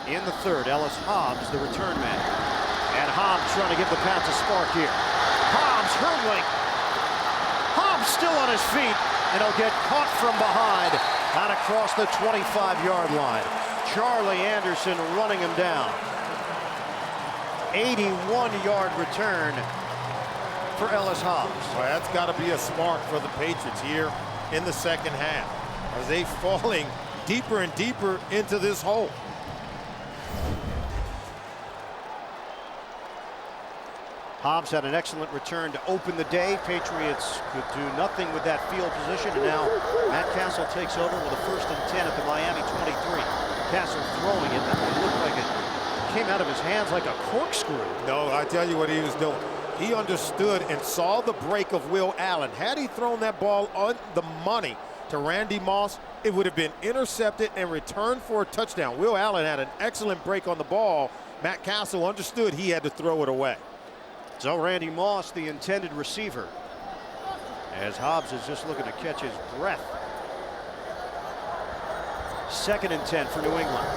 in the third. Ellis Hobbs, the return man. And Hobbs trying to give the Pats a spark here. Hobbs hurtling. Hobbs still on his feet, and he'll get caught from behind out across the 25-yard line. Charlie Anderson running him down. 81-yard return for Ellis Hobbs. Well, that's got to be a spark for the Patriots here in the second half, as they falling deeper and deeper into this hole. Hobbs had an excellent return to open the day. Patriots could do nothing with that field position, and now Matt Castle takes over with a 1st and 10 at the Miami 23. Castle throwing it. It looked like it came out of his hands like a corkscrew. No, I tell you what he was doing. He understood and saw the break of Will Allen. Had he thrown that ball on the money to Randy Moss, it would have been intercepted and returned for a touchdown. Will Allen had an excellent break on the ball. Matt Castle understood he had to throw it away. So Randy Moss, the intended receiver, as Hobbs is just looking to catch his breath. 2nd and 10 for New England.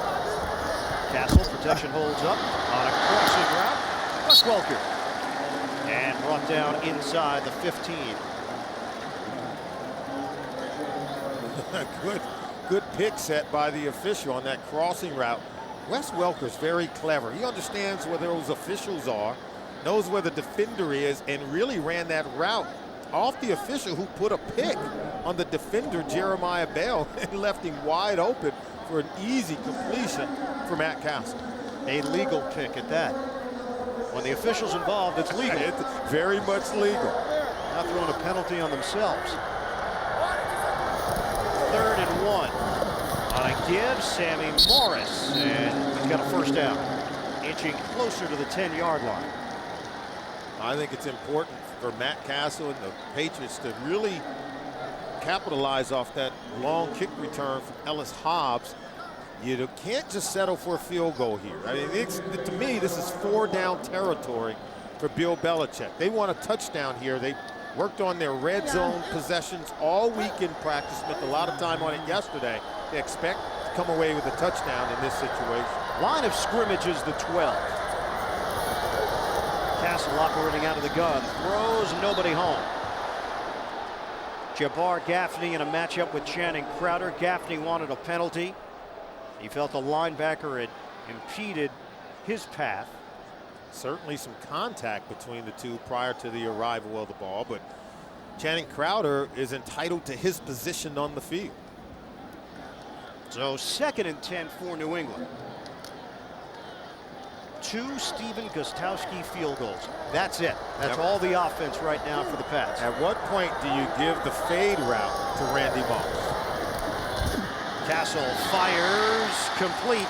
Castle, protection holds up on a crossing route. Wes Welker. And brought down inside the 15. Good pick set by the official on that crossing route. Wes Welker's very clever. He understands where those officials are, knows where the defender is, and really ran that route off the official who put a pick on the defender, Jeremiah Bell, and left him wide open for an easy completion for Matt Castle. A legal pick at that. When the official's involved, it's legal. It's very much legal. Not throwing a penalty on themselves. 3rd and 1. On a give, Sammy Morris. And we've got a 1st down. Inching closer to the 10-yard line. I think it's important for Matt Castle and the Patriots to really capitalize off that long kick return from Ellis Hobbs. You can't just settle for a field goal here. I mean, to me, this is 4-down territory for Bill Belichick. They want a touchdown here. They worked on their red zone possessions all week in practice, spent a lot of time on it yesterday. They expect to come away with a touchdown in this situation. Line of scrimmage is the 12. Castle operating out of the gun. Throws, nobody home. Jabbar Gaffney in a matchup with Channing Crowder. Gaffney wanted a penalty. He felt the linebacker had impeded his path. Certainly some contact between the two prior to the arrival of the ball, but Channing Crowder is entitled to his position on the field. So 2nd and 10 for New England. 2 Stephen Gostkowski field goals. That's it. That's all the offense right now for the Pats. At what point do you give the fade route to Randy Moss? Castle fires, complete.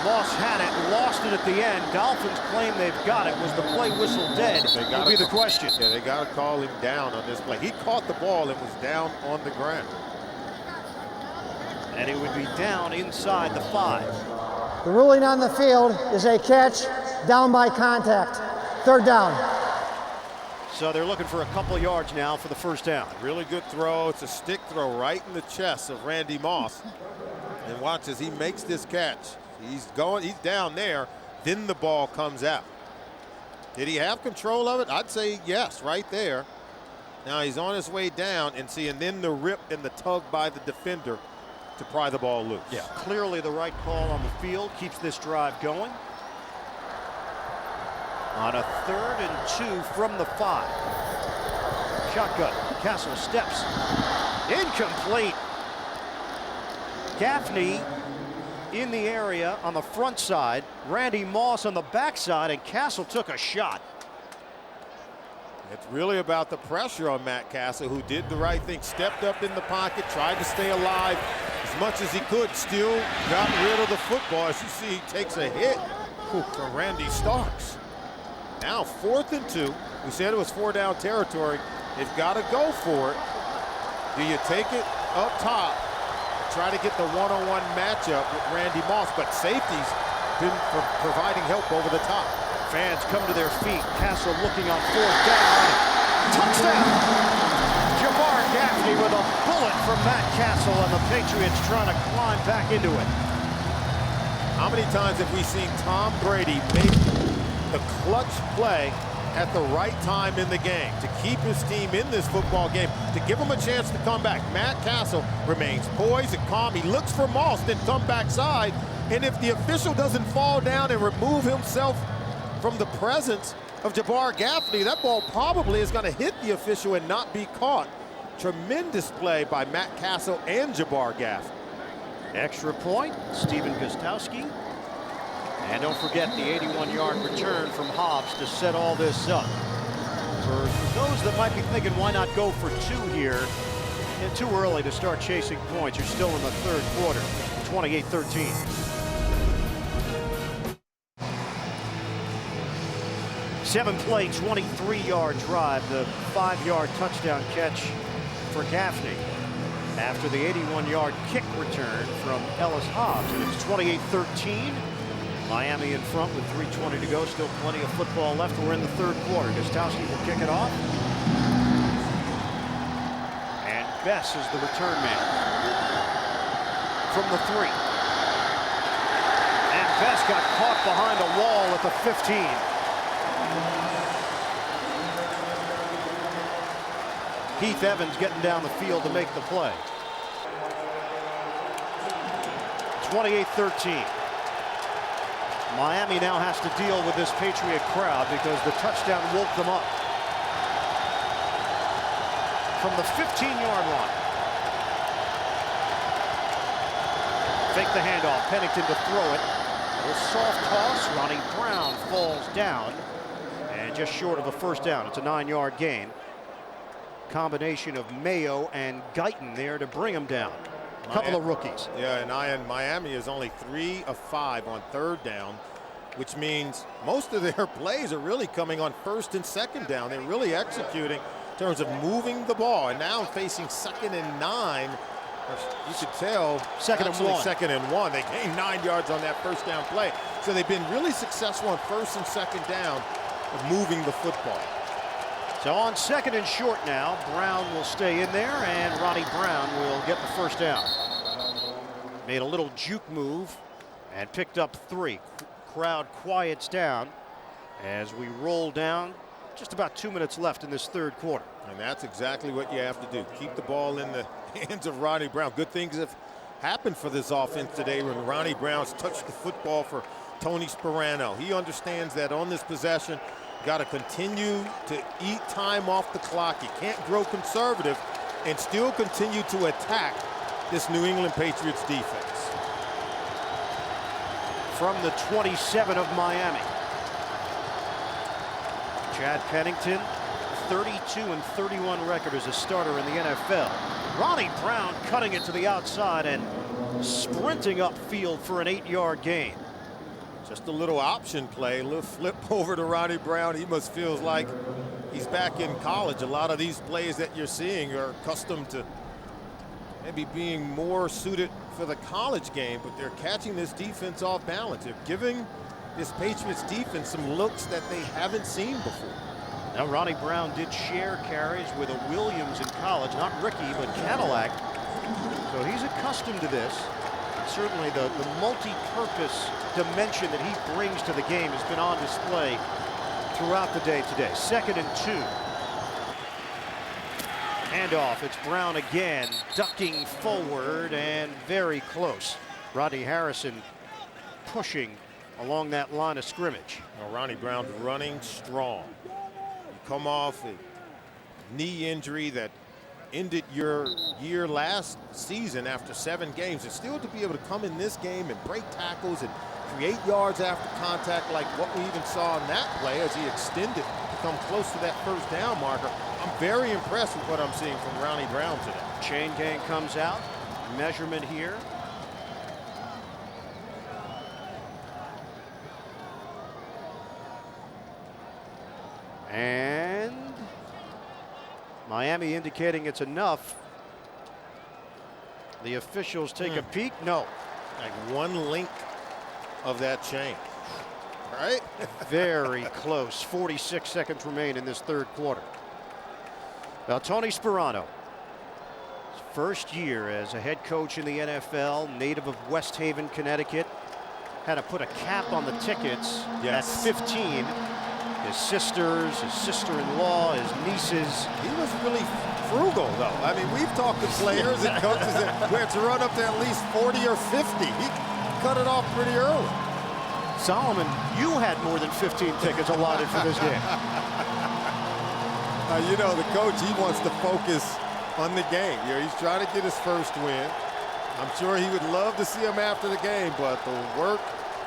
Moss had it, lost it at the end. Dolphins claim they've got it. Was the play whistle dead? Would be the question. Yeah, they got to call him down on this play. He caught the ball and was down on the ground. And it would be down inside the 5. The ruling on the field is a catch down by contact. 3rd down. So they're looking for a couple yards now for the first down. Really good throw. It's a stick throw right in the chest of Randy Moss. And watch as he makes this catch. He's down there, then the ball comes out. Did he have control of it? I'd say yes, right there. Now he's on his way down, and then the rip and the tug by the defender to pry the ball loose. Yeah, clearly the right call on the field. Keeps this drive going. On a 3rd and 2 from the 5. Shotgun. Castle steps. Incomplete. Gaffney in the area on the front side. Randy Moss on the backside, and Castle took a shot. It's really about the pressure on Matt Castle, who did the right thing, stepped up in the pocket, tried to stay alive as much as he could, still got rid of the football. As you see, he takes a hit to Randy Starks. Now 4th and 2. We said it was 4-down territory. They've got to go for it. Do you take it up top, try to get the one-on-one matchup with Randy Moss, but safety's been providing help over the top. Fans come to their feet. Castle looking on 4th down. Touchdown! Jabbar Gaffney with a bullet from Matt Castle, and the Patriots trying to climb back into it. How many times have we seen Tom Brady make the clutch play at the right time in the game to keep his team in this football game, to give him a chance to come back? Matt Castle remains poised and calm. He looks for Moss, then come backside, and if the official doesn't fall down and remove himself from the presence of Jabbar Gaffney, that ball probably is going to hit the official and not be caught. Tremendous play by Matt Castle and Jabbar Gaffney. Extra point, Stephen Gostkowski. And don't forget the 81-yard return from Hobbs to set all this up. For those that might be thinking, why not go for 2 here? And too early to start chasing points. You're still in the 3rd quarter, 28-13. 7-play, 23-yard drive, the 5-yard touchdown catch for Gaffney after the 81-yard kick return from Ellis Hobbs. And it's 28-13. Miami in front with 3:20 to go. Still plenty of football left. We're in the 3rd quarter. Gostkowski will kick it off. And Bess is the return man from the 3. And Bess got caught behind a wall at the 15. Heath Evans getting down the field to make the play. 28-13. Miami now has to deal with this Patriot crowd because the touchdown woke them up. From the 15-yard line. Fake the handoff. Pennington to throw it. A soft toss. Ronnie Brown falls down. And just short of a first down. It's a 9-yard gain. Combination of Mayo and Guyton there to bring him down. A couple of rookies. Yeah, and Miami is only 3 of 5 on 3rd down, which means most of their plays are really coming on 1st and 2nd down. They're really executing in terms of moving the ball. And now facing 2nd and 9. You could tell 2nd and 1. 2nd and 1. They gained 9 yards on that first down play. So they've been really successful on 1st and 2nd down of moving the football. So on 2nd and short now, Brown will stay in there, and Ronnie Brown will get the first down. Made a little juke move and picked up 3. Crowd quiets down. As we roll down, just about 2 minutes left in this third quarter. And that's exactly what you have to do. Keep the ball in the hands of Ronnie Brown. Good things have happened for this offense today when Ronnie Brown's touched the football for Tony Sperano. He understands that on this possession, got to continue to eat time off the clock. You can't grow conservative and still continue to attack this New England Patriots defense. From the 27 of Miami, Chad Pennington, 32-31 record as a starter in the NFL. Ronnie Brown cutting it to the outside and sprinting upfield for an 8-yard gain. Just a little option play, a little flip over to Ronnie Brown. He must feel like he's back in college. A lot of these plays that you're seeing are accustomed to maybe being more suited for the college game, but they're catching this defense off balance. They're giving this Patriots defense some looks that they haven't seen before. Now Ronnie Brown did share carries with a Williams in college, not Ricky, but Cadillac. So he's accustomed to this. Certainly the multi-purpose dimension that he brings to the game has been on display throughout the day today. 2nd and 2. Handoff, it's Brown again, ducking forward and very close. Rodney Harrison pushing along that line of scrimmage. Well, Ronnie Brown's running strong. You come off a knee injury that ended your year last season after 7 games, and still to be able to come in this game and break tackles and create yards after contact like what we even saw in that play as he extended to come close to that first down marker. I'm very impressed with what I'm seeing from Ronnie Brown today. Chain gang comes out, measurement here. And Miami indicating it's enough. The officials take a peek. No. Like one link of that chain. Right? Very close. 46 seconds remain in this third quarter. Now Tony Sperano, his first year as a head coach in the NFL, native of West Haven, Connecticut, had to put a cap on the tickets at 15. His sisters, his sister-in-law, his nieces. He was really frugal, though. I mean, we've talked to players and coaches that where to run up to at least 40 or 50. He cut it off pretty early. Solomon, you had more than 15 tickets allotted for this game. You know, the coach, he wants to focus on the game. You know, he's trying to get his first win. I'm sure he would love to see him after the game, but the work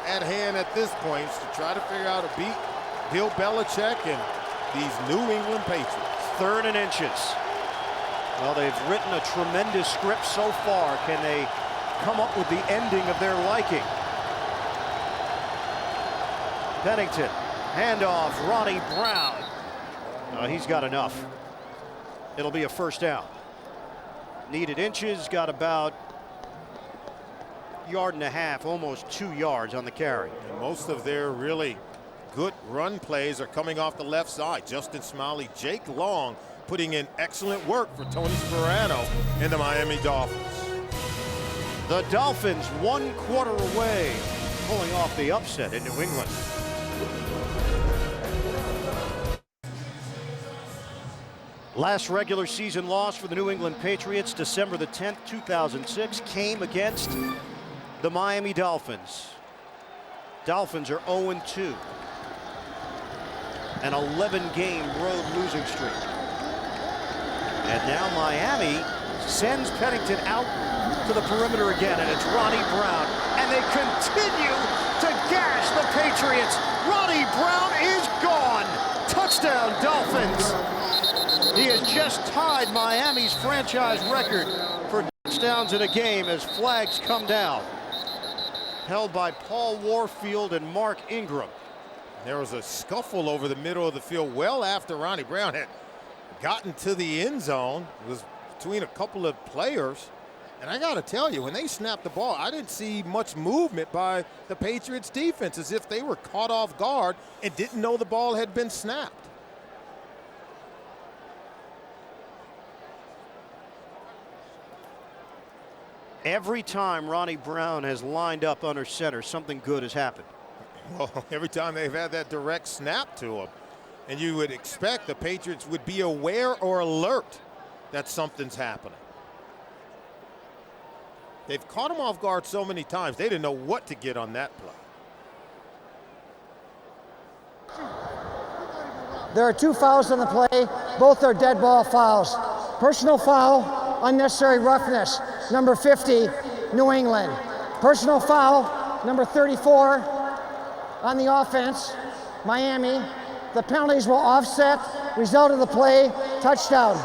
at hand at this point is to try to figure out how to beat Bill Belichick and these New England Patriots. 3rd and inches. Well, they've written a tremendous script so far. Can they come up with the ending of their liking? Pennington, handoff, Ronnie Brown. He's got enough. It'll be a first down. Needed inches, got about 1.5 yards, almost 2 yards on the carry. And most of their really good run plays are coming off the left side. Justin Smiley, Jake Long putting in excellent work for Tony Sperano and the Miami Dolphins. The Dolphins 1 quarter away, pulling off the upset in New England. Last regular season loss for the New England Patriots, December the 10th, 2006, came against the Miami Dolphins. Dolphins are 0-2. An 11-game road losing streak. And now Miami sends Pennington out to the perimeter again, and it's Ronnie Brown. And they continue to gash the Patriots. Ronnie Brown is gone. Touchdown, Dolphins. He has just tied Miami's franchise record for touchdowns in a game as flags come down. Held by Paul Warfield and Mark Ingram. There was a scuffle over the middle of the field well after Ronnie Brown had gotten to the end zone. It was between a couple of players. And I got to tell you, when they snapped the ball, I didn't see much movement by the Patriots defense, as if they were caught off guard and didn't know the ball had been snapped. Every time Ronnie Brown has lined up under center, something good has happened. Well, every time they've had that direct snap to them, and you would expect the Patriots would be aware or alert that something's happening. They've caught him off guard so many times, they didn't know what to get on that play. There are 2 fouls on the play. Both are dead ball fouls. Personal foul, unnecessary roughness, number 50, New England. Personal foul, number 34, on the offense, Miami. The penalties will offset. Result of the play, touchdown.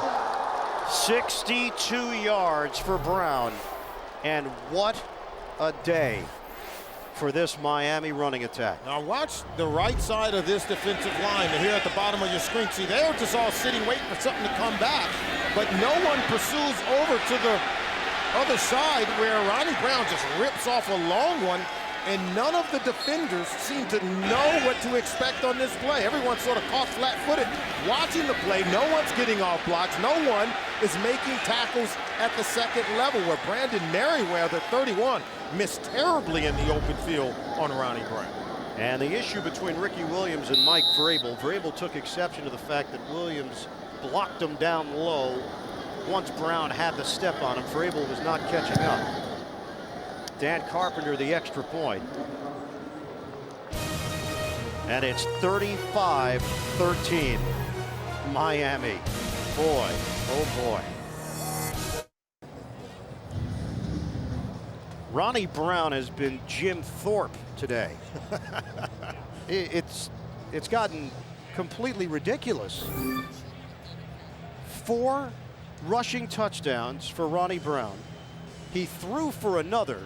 62 yards for Brown. And what a day for this Miami running attack. Now watch the right side of this defensive line. And here at the bottom of your screen, see, they're just all sitting waiting for something to come back. But no one pursues over to the other side where Ronnie Brown just rips off a long one, and none of the defenders seem to know what to expect on this play. Everyone's sort of caught flat-footed watching the play. No one's getting off blocks. No one is making tackles at the second level, where Brandon Merriweather, 31, missed terribly in the open field on Ronnie Brown. And the issue between Ricky Williams and Mike Vrabel, Vrabel took exception to the fact that Williams blocked him down low once Brown had the step on him. Vrabel was not catching up. Dan Carpenter the extra point. And it's 35-13 Miami. Boy, oh boy. Ronnie Brown has been Jim Thorpe today. It's gotten completely ridiculous. 4 rushing touchdowns for Ronnie Brown. He threw for another.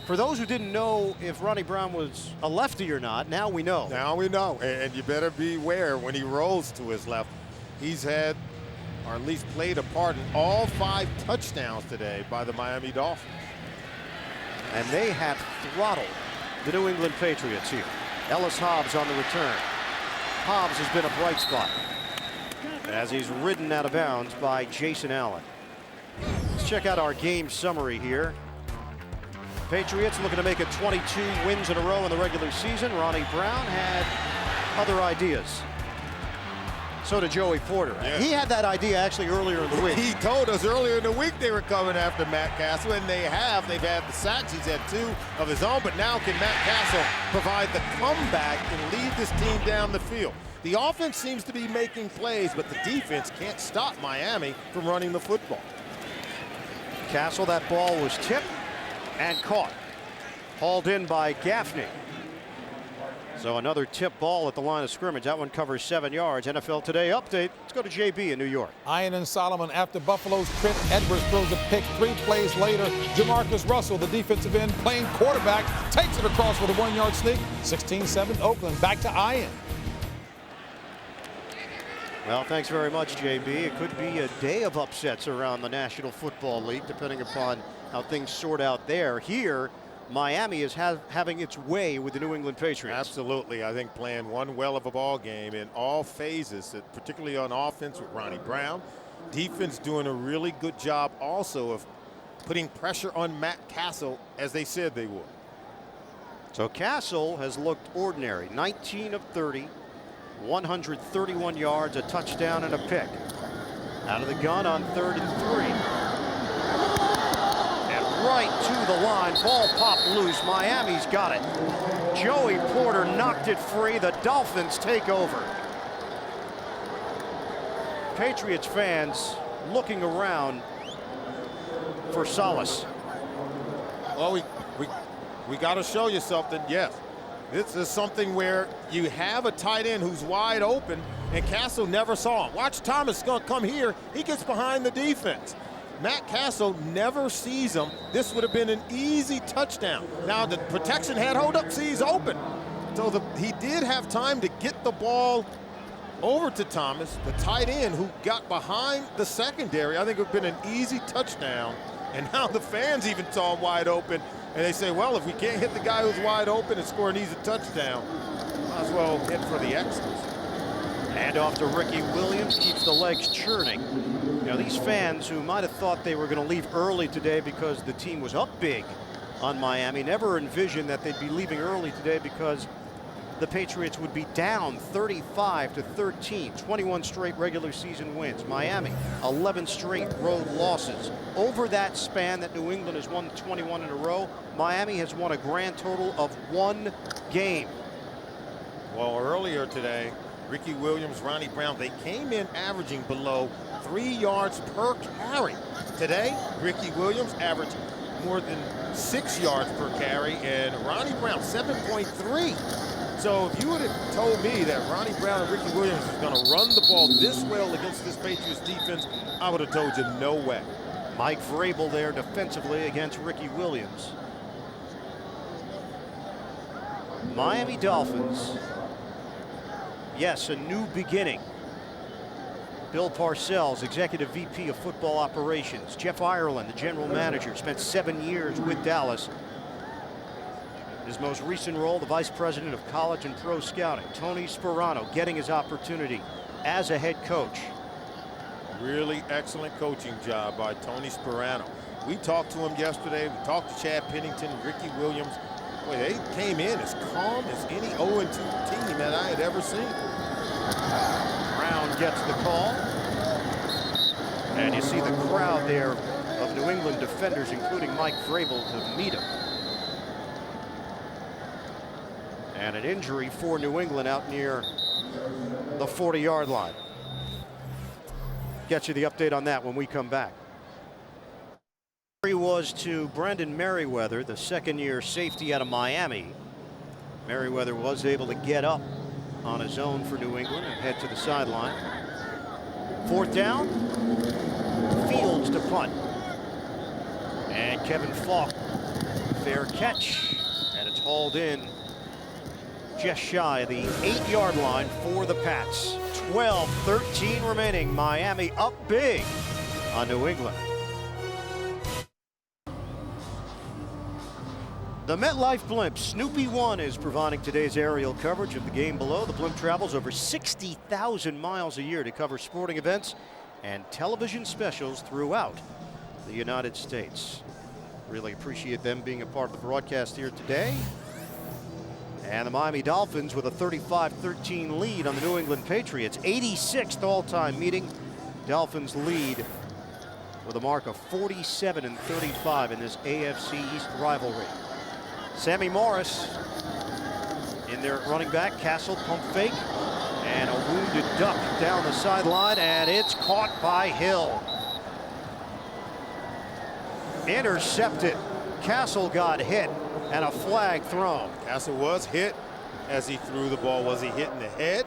For those who didn't know if Ronnie Brown was a lefty or not, now we know. Now we know, and you better beware when he rolls to his left. He's had, or at least played a part in all 5 touchdowns today by the Miami Dolphins. And they have throttled the New England Patriots here. Ellis Hobbs on the return. Hobbs has been a bright spot as he's ridden out of bounds by Jason Allen. Let's check out our game summary here. Patriots looking to make it 22 wins in a row in the regular season. Ronnie Brown had other ideas. So did Joey Porter. Yeah. He had that idea actually earlier in the week. He told us earlier in the week they were coming after Matt Castle, and they have. They've had the sacks. He's had 2 of his own, but now can Matt Castle provide the comeback and lead this team down the field? The offense seems to be making plays, but the defense can't stop Miami from running the football. Castle, that ball was tipped and caught. Hauled in by Gaffney. So another tip ball at the line of scrimmage. That one covers 7 yards. NFL Today update. Let's go to JB in New York. Ian and Solomon after Buffalo's Trent Edwards throws a pick. 3 plays later, Jamarcus Russell, the defensive end playing quarterback, takes it across with a 1-yard sneak. 16-7 Oakland. Back to Ian. Well, thanks very much, JB. It could be a day of upsets around the National Football League, depending upon how things sort out there. Here, Miami is having its way with the New England Patriots. Absolutely. I think playing one well of a ball game in all phases, particularly on offense with Ronnie Brown. Defense doing a really good job also of putting pressure on Matt Castle, as they said they would. So Castle has looked ordinary. 19 of 30, 131 yards, a touchdown, and a pick. Out of the gun on 3rd and 3. And right to the line, ball popped loose. Miami's got it. Joey Porter knocked it free. The Dolphins take over. Patriots fans looking around for solace. Well, we got to show you something. Yes, this is something where you have a tight end who's wide open, and Castle never saw him. Watch Thomas going to come here. He gets behind the defense. Matt Castle never sees him. This would have been an easy touchdown. Now the protection had hold up. See, he's open. So he did have time to get the ball over to Thomas, the tight end, who got behind the secondary. I think it would have been an easy touchdown. And now the fans even saw him wide open. And they say, well, if we can't hit the guy who's wide open and score an easy touchdown, might as well hit for the X's. Hand off to Ricky Williams, keeps the legs churning. You know, these fans who might have thought they were going to leave early today because the team was up big on Miami never envisioned that they'd be leaving early today because the Patriots would be down 35-13, 21 straight regular season wins. Miami, 11 straight road losses. Over that span that New England has won 21 in a row, Miami has won a grand total of 1 game. Well, earlier today, Ricky Williams, Ronnie Brown, they came in averaging below 3 yards per carry. Today, Ricky Williams averaged more than 6 yards per carry, and Ronnie Brown 7.3. So if you would have told me that Ronnie Brown and Ricky Williams was going to run the ball this well against this Patriots defense, I would have told you no way. Mike Vrabel there defensively against Ricky Williams. Miami Dolphins. Yes, a new beginning. Bill Parcells, Executive VP of Football Operations. Jeff Ireland, the General Manager, spent 7 years with Dallas. His most recent role, the Vice President of College and Pro Scouting. Tony Sperano getting his opportunity as a head coach. Really excellent coaching job by Tony Sperano. We talked to him yesterday. We talked to Chad Pennington, Ricky Williams. Boy, they came in as calm as any 0-2 team that I had ever seen. Brown gets the call. And you see the crowd there of New England defenders, including Mike Vrabel, to meet him. And an injury for New England out near the 40-yard line. Get you the update on that when we come back. He was to Brendan Merriweather, the second-year safety out of Miami. Merriweather was able to get up on his own for New England and head to the sideline. 4th down, Fields to punt. And Kevin Falk, fair catch, and it's hauled in just shy of the 8-yard line for the Pats. 12-13 remaining. Miami up big on New England. The MetLife Blimp Snoopy 1 is providing today's aerial coverage of the game below. The blimp travels over 60,000 miles a year to cover sporting events and television specials throughout the United States. Really appreciate them being a part of the broadcast here today. And the Miami Dolphins with a 35-13 lead on the New England Patriots. 86th all-time meeting. Dolphins lead with a mark of 47-35 in this AFC East rivalry. Sammy Morris in there at running back. Castle pump fake. And a wounded duck down the sideline, and it's caught by Hill. Intercepted. Castle got hit, and a flag thrown. Castle was hit as he threw the ball. Was he hit in the head?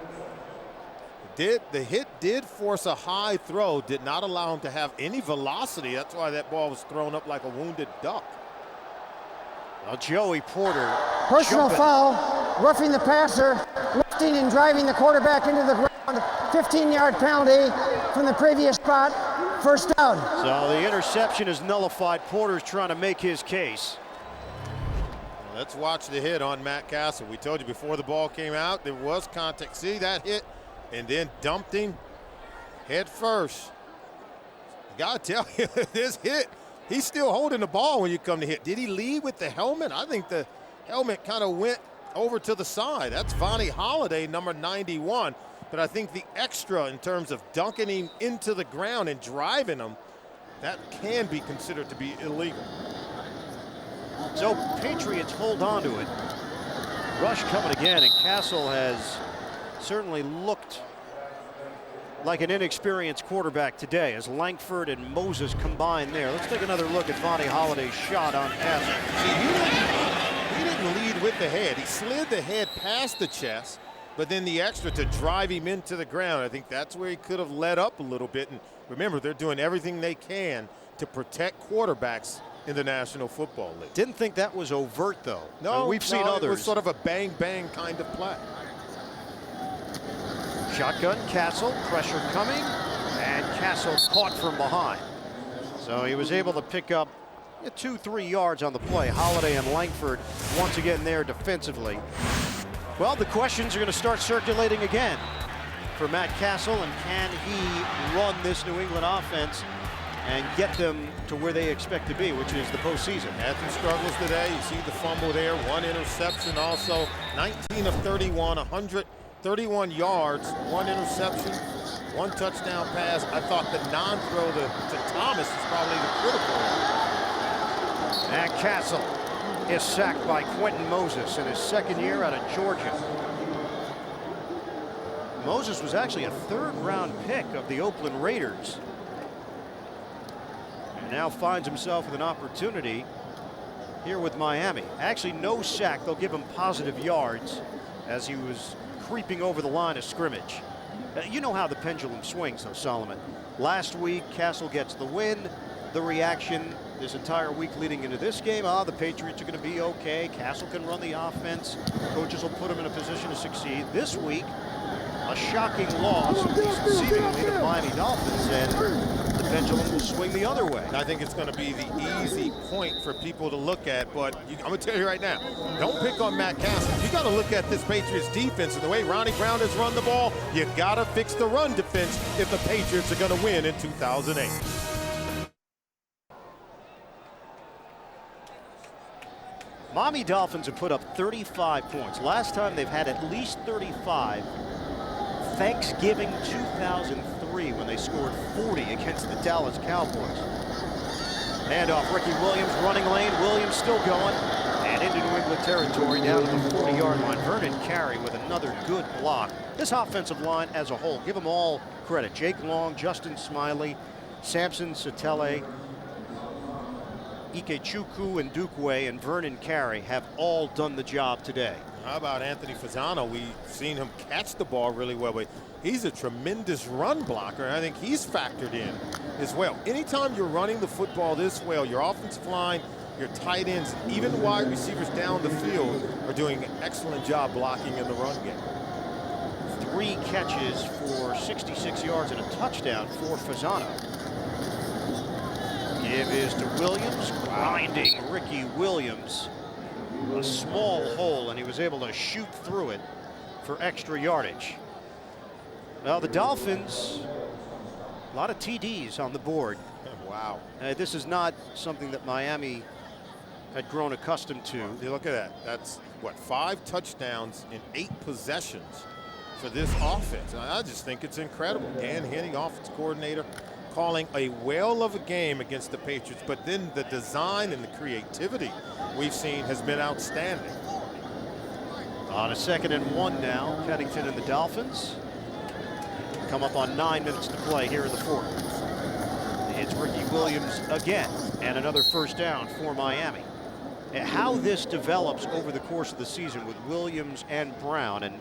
The hit did force a high throw, did not allow him to have any velocity. That's why that ball was thrown up like a wounded duck. Well, Joey Porter. Personal foul, roughing the passer, lifting and driving the quarterback into the ground. 15-yard penalty from the previous spot. 1st down. So the interception is nullified. Porter's trying to make his case. Let's watch the hit on Matt Castle. We told you before the ball came out, there was contact. See that hit? And then dumped him head first. Gotta tell you, this hit, he's still holding the ball when you come to hit. Did he lead with the helmet? I think the helmet kind of went over to the side. That's Vonnie Holiday, number 91. But I think the extra in terms of dunking him into the ground and driving him, that can be considered to be illegal. So Patriots hold on to it. Rush coming again, and Castle has certainly looked like an inexperienced quarterback today as Langford and Moses combine there. Let's take another look at Vonnie Holiday's shot on Castle. See, he didn't lead with the head. He slid the head past the chest, but then the extra to drive him into the ground. I think that's where he could have let up a little bit. And remember, they're doing everything they can to protect quarterbacks in the National Football League. Didn't think that was overt, though. No, we've seen others. It was sort of a bang-bang kind of play. Shotgun, Castle, pressure coming, and Castle caught from behind. So he was able to pick up 2-3 yards on the play. Holiday and Langford once again there defensively. Well, the questions are going to start circulating again for Matt Castle, and can he run this New England offense and get them to where they expect to be, which is the postseason. Had some struggles today. You see the fumble there, 1 interception also. 19 of 31, 131 yards, 1 interception, 1 touchdown pass. I thought the non-throw to Thomas is probably the critical one. And Castle is sacked by Quentin Moses in his second year out of Georgia. Moses was actually a third-round pick of the Oakland Raiders. And now finds himself with an opportunity here with Miami. Actually, no sack. They'll give him positive yards as he was creeping over the line of scrimmage. You know how the pendulum swings, though, Solomon. Last week, Castle gets the win. The reaction this entire week leading into this game, the Patriots are going to be okay. Castle can run the offense. Coaches will put him in a position to succeed. This week, a shocking loss, at least seemingly, to the Miami Dolphins, and the pendulum will swing the other way. I think it's going to be the easy point for people to look at, but I'm going to tell you right now, don't pick on Matt Castle. You got to look at this Patriots defense and the way Ronnie Brown has run the ball. You got to fix the run defense if the Patriots are going to win in 2008. Miami Dolphins have put up 35 points. Last time they've had at least 35, Thanksgiving 2003, when they scored 40 against the Dallas Cowboys. Handoff, Ricky Williams, running lane. Williams still going, and into New England territory down to the 40-yard line. Vernon Carey with another good block. This offensive line as a whole, give them all credit. Jake Long, Justin Smiley, Samson Satele, Ikechukwu and Dukwe and Vernon Carey have all done the job today. How about Anthony Fasano? We've seen him catch the ball really well, but he's a tremendous run blocker, and I think he's factored in as well. Anytime you're running the football this well, your offensive line, your tight ends, even wide receivers down the field are doing an excellent job blocking in the run game. 3 catches for 66 yards and a touchdown for Fasano. Give is to Williams, grinding Ricky Williams. A small hole, and he was able to shoot through it for extra yardage. Well, the Dolphins, a lot of TDs on the board. Wow. This is not something that Miami had grown accustomed to. You look at that. That's, what, 5 touchdowns in 8 possessions for this offense. I just think it's incredible. Dan Henning, offense coordinator, calling a whale of a game against the Patriots, but then the design and the creativity we've seen has been outstanding. On a 2nd and 1 now, Pennington and the Dolphins come up on 9 minutes to play here in the 4th. It's Ricky Williams again, and another first down for Miami. And how this develops over the course of the season with Williams and Brown, and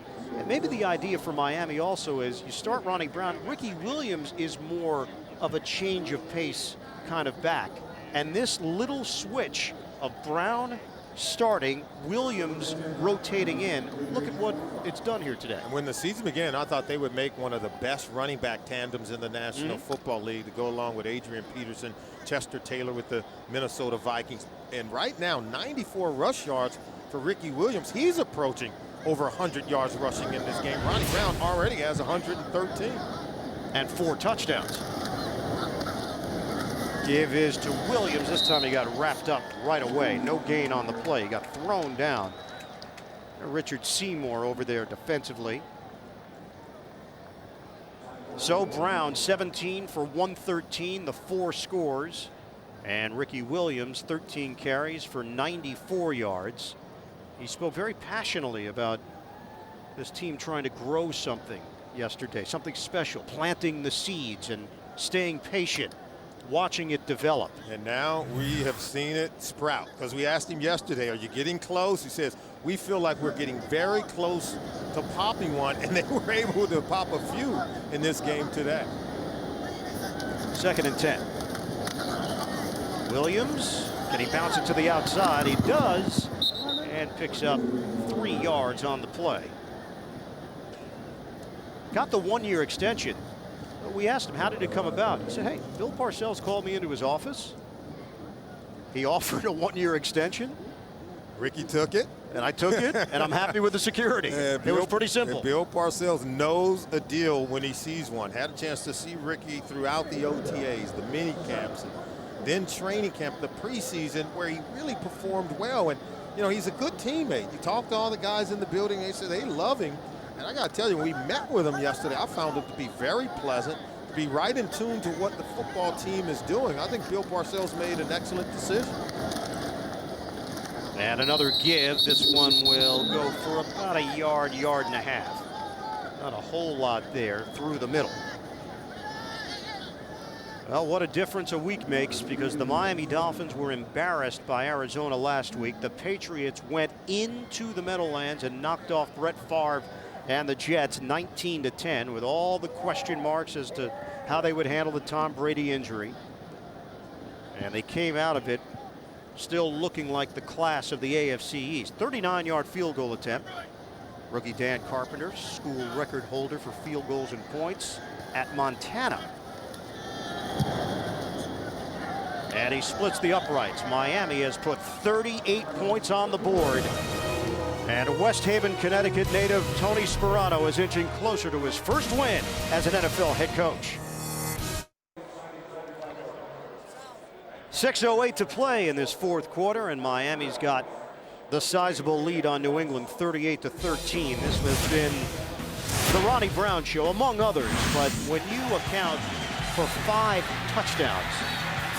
maybe the idea for Miami also is you start Ronnie Brown. Ricky Williams is more of a change of pace kind of back, and this little switch of Brown starting, Williams rotating in, look at what it's done here today. And when the season began, I thought they would make one of the best running back tandems in the National Football League to go along with Adrian Peterson, Chester Taylor with the Minnesota Vikings. And right now, 94 rush yards for Ricky Williams. He's approaching over 100 yards rushing in this game. Ronnie Brown already has 113. And 4 touchdowns. Give is to Williams. This time he got wrapped up right away. No gain on the play. He got thrown down. Richard Seymour over there defensively. So Brown 17 for 113, the 4 scores. And Ricky Williams 13 carries for 94 yards. He spoke very passionately about this team trying to grow something yesterday, something special, planting the seeds and staying patient, watching it develop. And now we have seen it sprout, because we asked him yesterday, are you getting close? He says, we feel like we're getting very close to popping one, and they were able to pop a few in this game today. 2nd and 10. Williams, can he bounce it to the outside? He does, and picks up 3 yards on the play. Got the 1-year extension. We asked him, how did it come about? He said, hey, Bill Parcells called me into his office. He offered a 1-year extension. Ricky took it. And I took it, and I'm happy with the security. It was pretty simple. Bill Parcells knows a deal when he sees one. Had a chance to see Ricky throughout the OTAs, the mini camps, and then training camp, the preseason, where he really performed well. And, you know, he's a good teammate. You talk to all the guys in the building, they say they love him. And I got to tell you, when we met with him yesterday, I found him to be very pleasant, to be right in tune to what the football team is doing. I think Bill Parcells made an excellent decision. And another give. This one will go for about a yard, yard and a half. Not a whole lot there through the middle. Well, what a difference a week makes, because the Miami Dolphins were embarrassed by Arizona last week. The Patriots went into the Meadowlands and knocked off Brett Favre and the Jets 19-10, with all the question marks as to how they would handle the Tom Brady injury. And they came out of it still looking like the class of the AFC East. 39-yard field goal attempt. Rookie Dan Carpenter, school record holder for field goals and points at Montana. And he splits the uprights. Miami has put 38 points on the board. And West Haven, Connecticut native Tony Sperano is inching closer to his first win as an NFL head coach. 6:08 to play in this fourth quarter, and Miami's got the sizable lead on New England, 38-13. This has been the Ronnie Brown show, among others, but when you account for 5 touchdowns,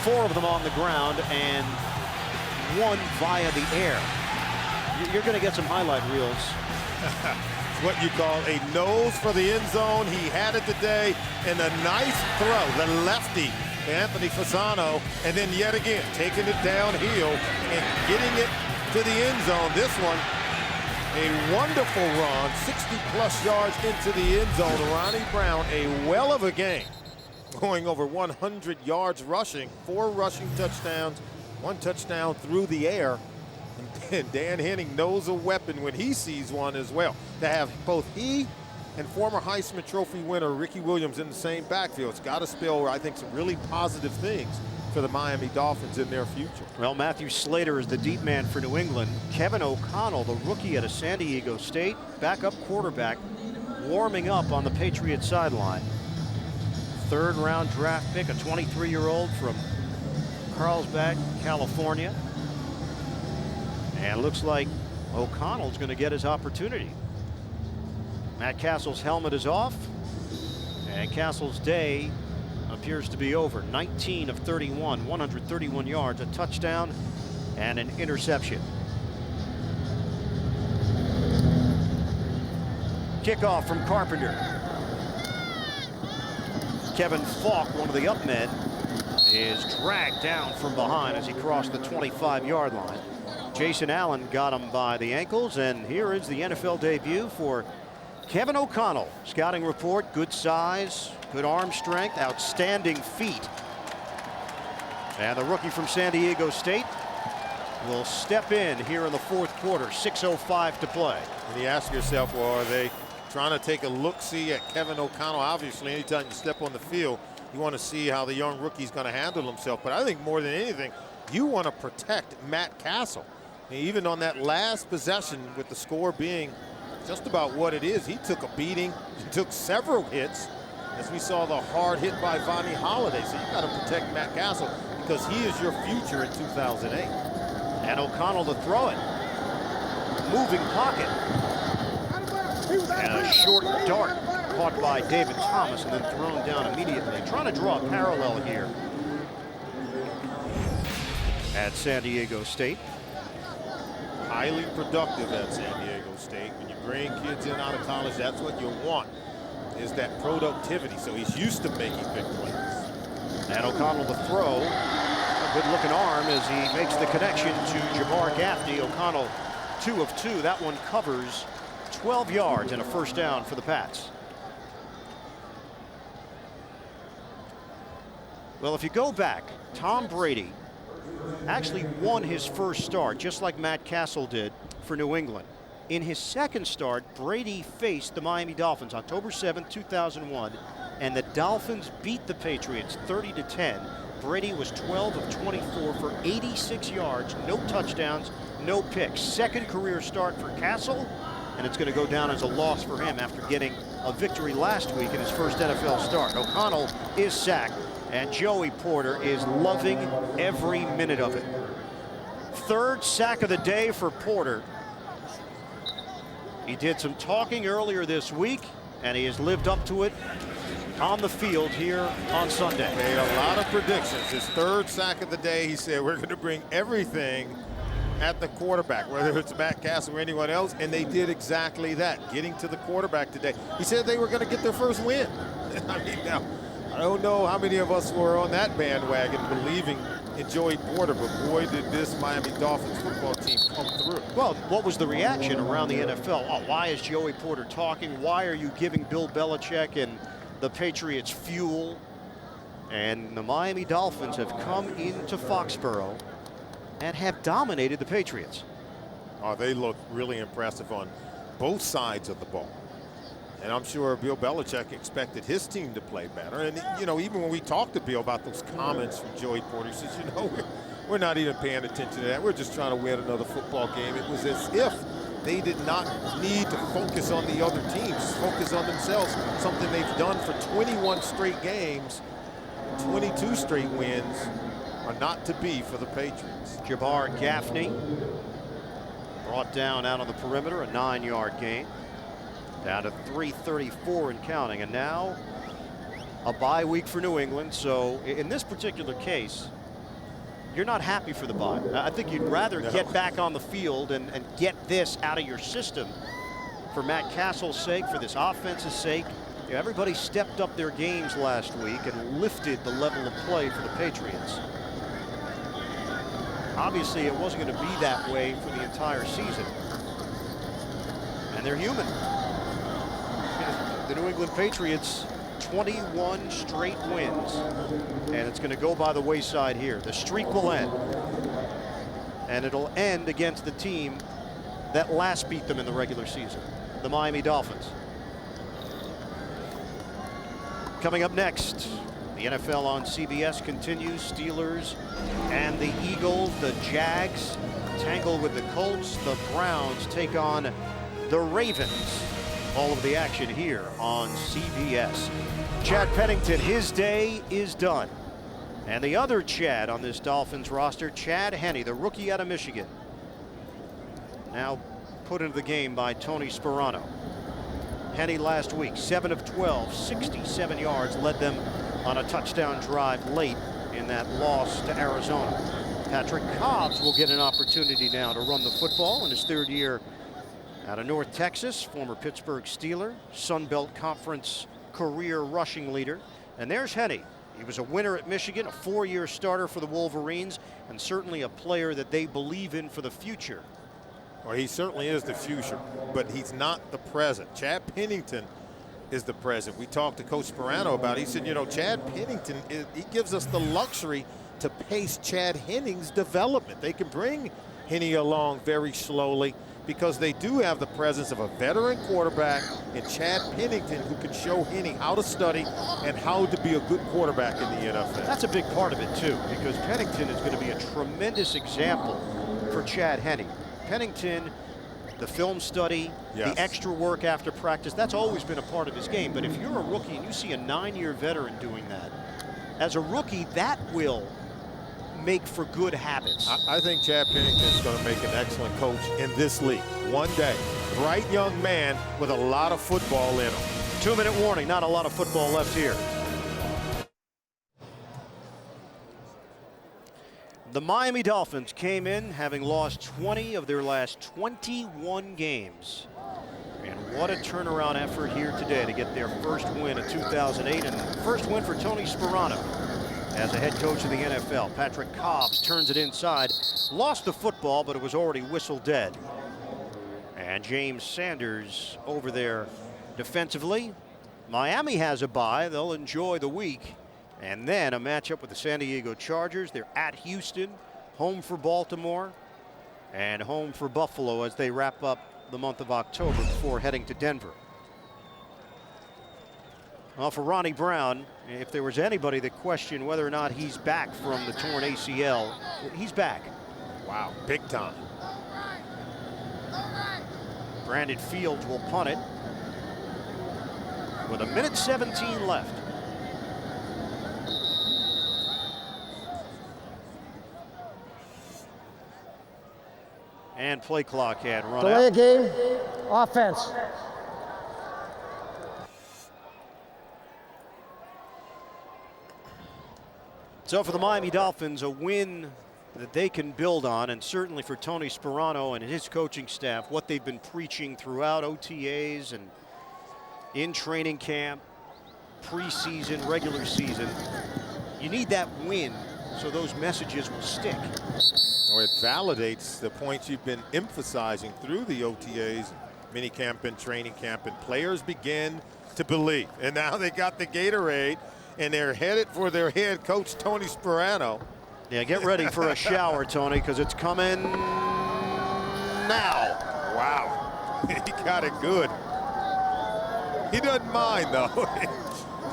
4 of them on the ground and 1 via the air, you're going to get some highlight reels. What you call a nose for the end zone. He had it today, and a nice throw, the lefty, Anthony Fasano, and then yet again taking it downhill and getting it to the end zone. This one, a wonderful run, 60-plus yards into the end zone. Ronnie Brown, a well of a game, going over 100 yards rushing, 4 rushing touchdowns, 1 touchdown through the air. And Dan Henning knows a weapon when he sees one as well. To have both he and former Heisman Trophy winner Ricky Williams in the same backfield, it's got to spell, I think, some really positive things for the Miami Dolphins in their future. Well, Matthew Slater is the deep man for New England. Kevin O'Connell, the rookie out of San Diego State, backup quarterback, warming up on the Patriots sideline. 3rd-round draft pick, a 23-year-old from Carlsbad, California. And looks like O'Connell's going to get his opportunity. Matt Castle's helmet is off, and Castle's day appears to be over. 19 of 31, 131 yards, a touchdown, and an interception. Kickoff from Carpenter. Kevin Falk, one of the up men, is dragged down from behind as he crossed the 25-yard line. Jason Allen got him by the ankles, and here is the NFL debut for Kevin O'Connell. Scouting report, good size, good arm strength, outstanding feet. And the rookie from San Diego State will step in here in the fourth quarter, 6:05 to play. And you ask yourself, well, are they trying to take a look-see at Kevin O'Connell? Obviously, anytime you step on the field, you want to see how the young rookie's going to handle himself. But I think more than anything, you want to protect Matt Castle. Even on that last possession, with the score being just about what it is, he took a beating, he took several hits, as we saw the hard hit by Vonnie Holliday. So you got to protect Matt Castle, because he is your future in 2008. And O'Connell to throw it. Moving pocket. And a short dart caught by David Thomas and then thrown down immediately. Trying to draw a parallel here at San Diego State. Highly productive at San Diego State. When you bring kids in out of college, that's what you want, is that productivity. So he's used to making big plays. And O'Connell to throw. A good looking arm as he makes the connection to Jabbar Gaffney. O'Connell 2 of 2. That one covers 12 yards and a first down for the Pats. Well, if you go back, Tom Brady actually won his first start, just like Matt Castle did for New England. In his second start, Brady faced the Miami Dolphins October 7th, 2001, and the Dolphins beat the Patriots 30-10. Brady was 12 of 24 for 86 yards, no touchdowns, no picks. Second career start for Castle, and it's going to go down as a loss for him after getting a victory last week in his first NFL start. O'Connell is sacked, and Joey Porter is loving every minute of it. Third sack of the day for Porter. He did some talking earlier this week, and he has lived up to it on the field here on Sunday. Made a lot of predictions. His third sack of the day, he said, we're going to bring everything at the quarterback, whether it's Matt Castle or anyone else, and they did exactly that, getting to the quarterback today. He said they were going to get their first win. I mean, now, I don't know how many of us were on that bandwagon believing in Joey Porter, but boy, did this Miami Dolphins football team come through. Well, what was the reaction around the NFL? Oh, why is Joey Porter talking? Why are you giving Bill Belichick and the Patriots fuel? And the Miami Dolphins have come into Foxborough and have dominated the Patriots. Oh, they look really impressive on both sides of the ball. And I'm sure Bill Belichick expected his team to play better. And, you know, even when we talked to Bill about those comments from Joey Porter, he says, you know, we're not even paying attention to that. We're just trying to win another football game. It was as if they did not need to focus on the other teams, focus on themselves, something they've done for 21 straight games. 22 straight wins are not to be for the Patriots. Jabbar Gaffney brought down out on the perimeter, a 9-yard gain. Down to 3:34 and counting, and now a bye week for New England. So in this particular case, you're not happy for the bye. I think you'd rather get back on the field and get this out of your system for Matt Castle's sake, for this offense's sake. You know, everybody stepped up their games last week and lifted the level of play for the Patriots. Obviously, it wasn't going to be that way for the entire season. And they're human. The New England Patriots, 21 straight wins, and it's going to go by the wayside here. The streak will end, and it'll end against the team that last beat them in the regular season, the Miami Dolphins. Coming up next, the NFL on CBS continues. Steelers and the Eagles, the Jags tangle with the Colts. The Browns take on the Ravens. All of the action here on CBS. Chad Pennington, his day is done. And the other Chad on this Dolphins roster, Chad Henne, the rookie out of Michigan. Now put into the game by Tony Sparano. Henne last week, 7 of 12, 67 yards, led them on a touchdown drive late in that loss to Arizona. Patrick Cobbs will get an opportunity now to run the football in his third year out of North Texas, former Pittsburgh Steeler, Sun Belt Conference career rushing leader. And there's Henne. He was a winner at Michigan, a 4-year starter for the Wolverines, and certainly a player that they believe in for the future. Well, he certainly is the future, but he's not the present. Chad Pennington is the present. We talked to Coach Sparano about it. He said, you know, Chad Pennington, he gives us the luxury to pace Chad Henne's development. They can bring Henne along very slowly, because they do have the presence of a veteran quarterback in Chad Pennington, who can show Henne how to study and how to be a good quarterback in the NFL. That's a big part of it, too, because Pennington is going to be a tremendous example for Chad Henne. Pennington, the film study, the extra work after practice, that's always been a part of his game. But if you're a rookie and you see a 9-year veteran doing that, as a rookie, that will make for good habits. I think Chad Pennington is going to make an excellent coach in this league one day. Bright young man with a lot of football in him. 2-minute warning, not a lot of football left here. The Miami Dolphins came in having lost 20 of their last 21 games. And what a turnaround effort here today to get their first win of 2008 and first win for Tony Sparano as a head coach of the NFL. Patrick Cobbs turns it inside, lost the football, but it was already whistle dead. And James Sanders over there defensively. Miami has a bye. They'll enjoy the week. And then a matchup with the San Diego Chargers. They're at Houston, home for Baltimore, and home for Buffalo as they wrap up the month of October before heading to Denver. Well, for Ronnie Brown, if there was anybody that questioned whether or not he's back from the torn ACL, he's back. Wow, big time. Brandon Fields will punt it with 1:17 left. And play clock had run Delay out. a game, offense. So for the Miami Dolphins, a win that they can build on, and certainly for Tony Sperano and his coaching staff, what they've been preaching throughout OTAs and in training camp, preseason, regular season. You need that win so those messages will stick. Or it validates the points you've been emphasizing through the OTAs, minicamp and training camp, and players begin to believe. And now they got the Gatorade, and they're headed for their head coach, Tony Sperano. Yeah, get ready for a shower, Tony, because it's coming now. Wow, he got it good. He doesn't mind, though.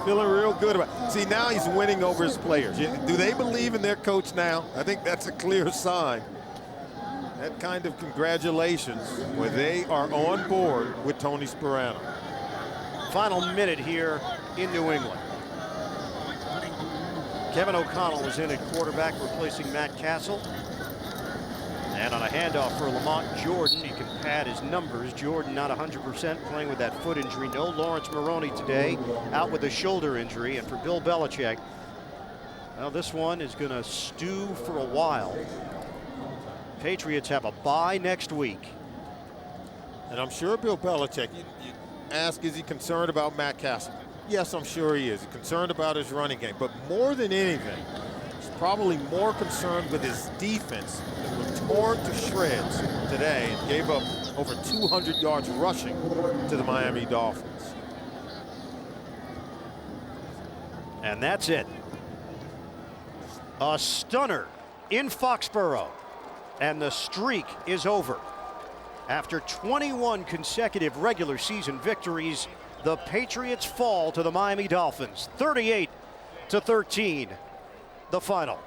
Feeling real good about it. See, now he's winning over his players. Do they believe in their coach now? I think that's a clear sign. That kind of congratulations where they are on board with Tony Sperano. Final minute here in New England. Kevin O'Connell is in at quarterback, replacing Matt Castle. And on a handoff for Lamont Jordan, he can pad his numbers. Jordan not 100%, playing with that foot injury. No Lawrence Maroney today, out with a shoulder injury. And for Bill Belichick, well, this one is going to stew for a while. Patriots have a bye next week. And I'm sure Bill Belichick, you ask, is he concerned about Matt Castle? Yes, I'm sure he is. He's concerned about his running game. But more than anything, he's probably more concerned with his defense that was torn to shreds today and gave up over 200 yards rushing to the Miami Dolphins. And that's it. A stunner in Foxborough. And the streak is over. After 21 consecutive regular season victories, the Patriots fall to the Miami Dolphins, 38-13, the final.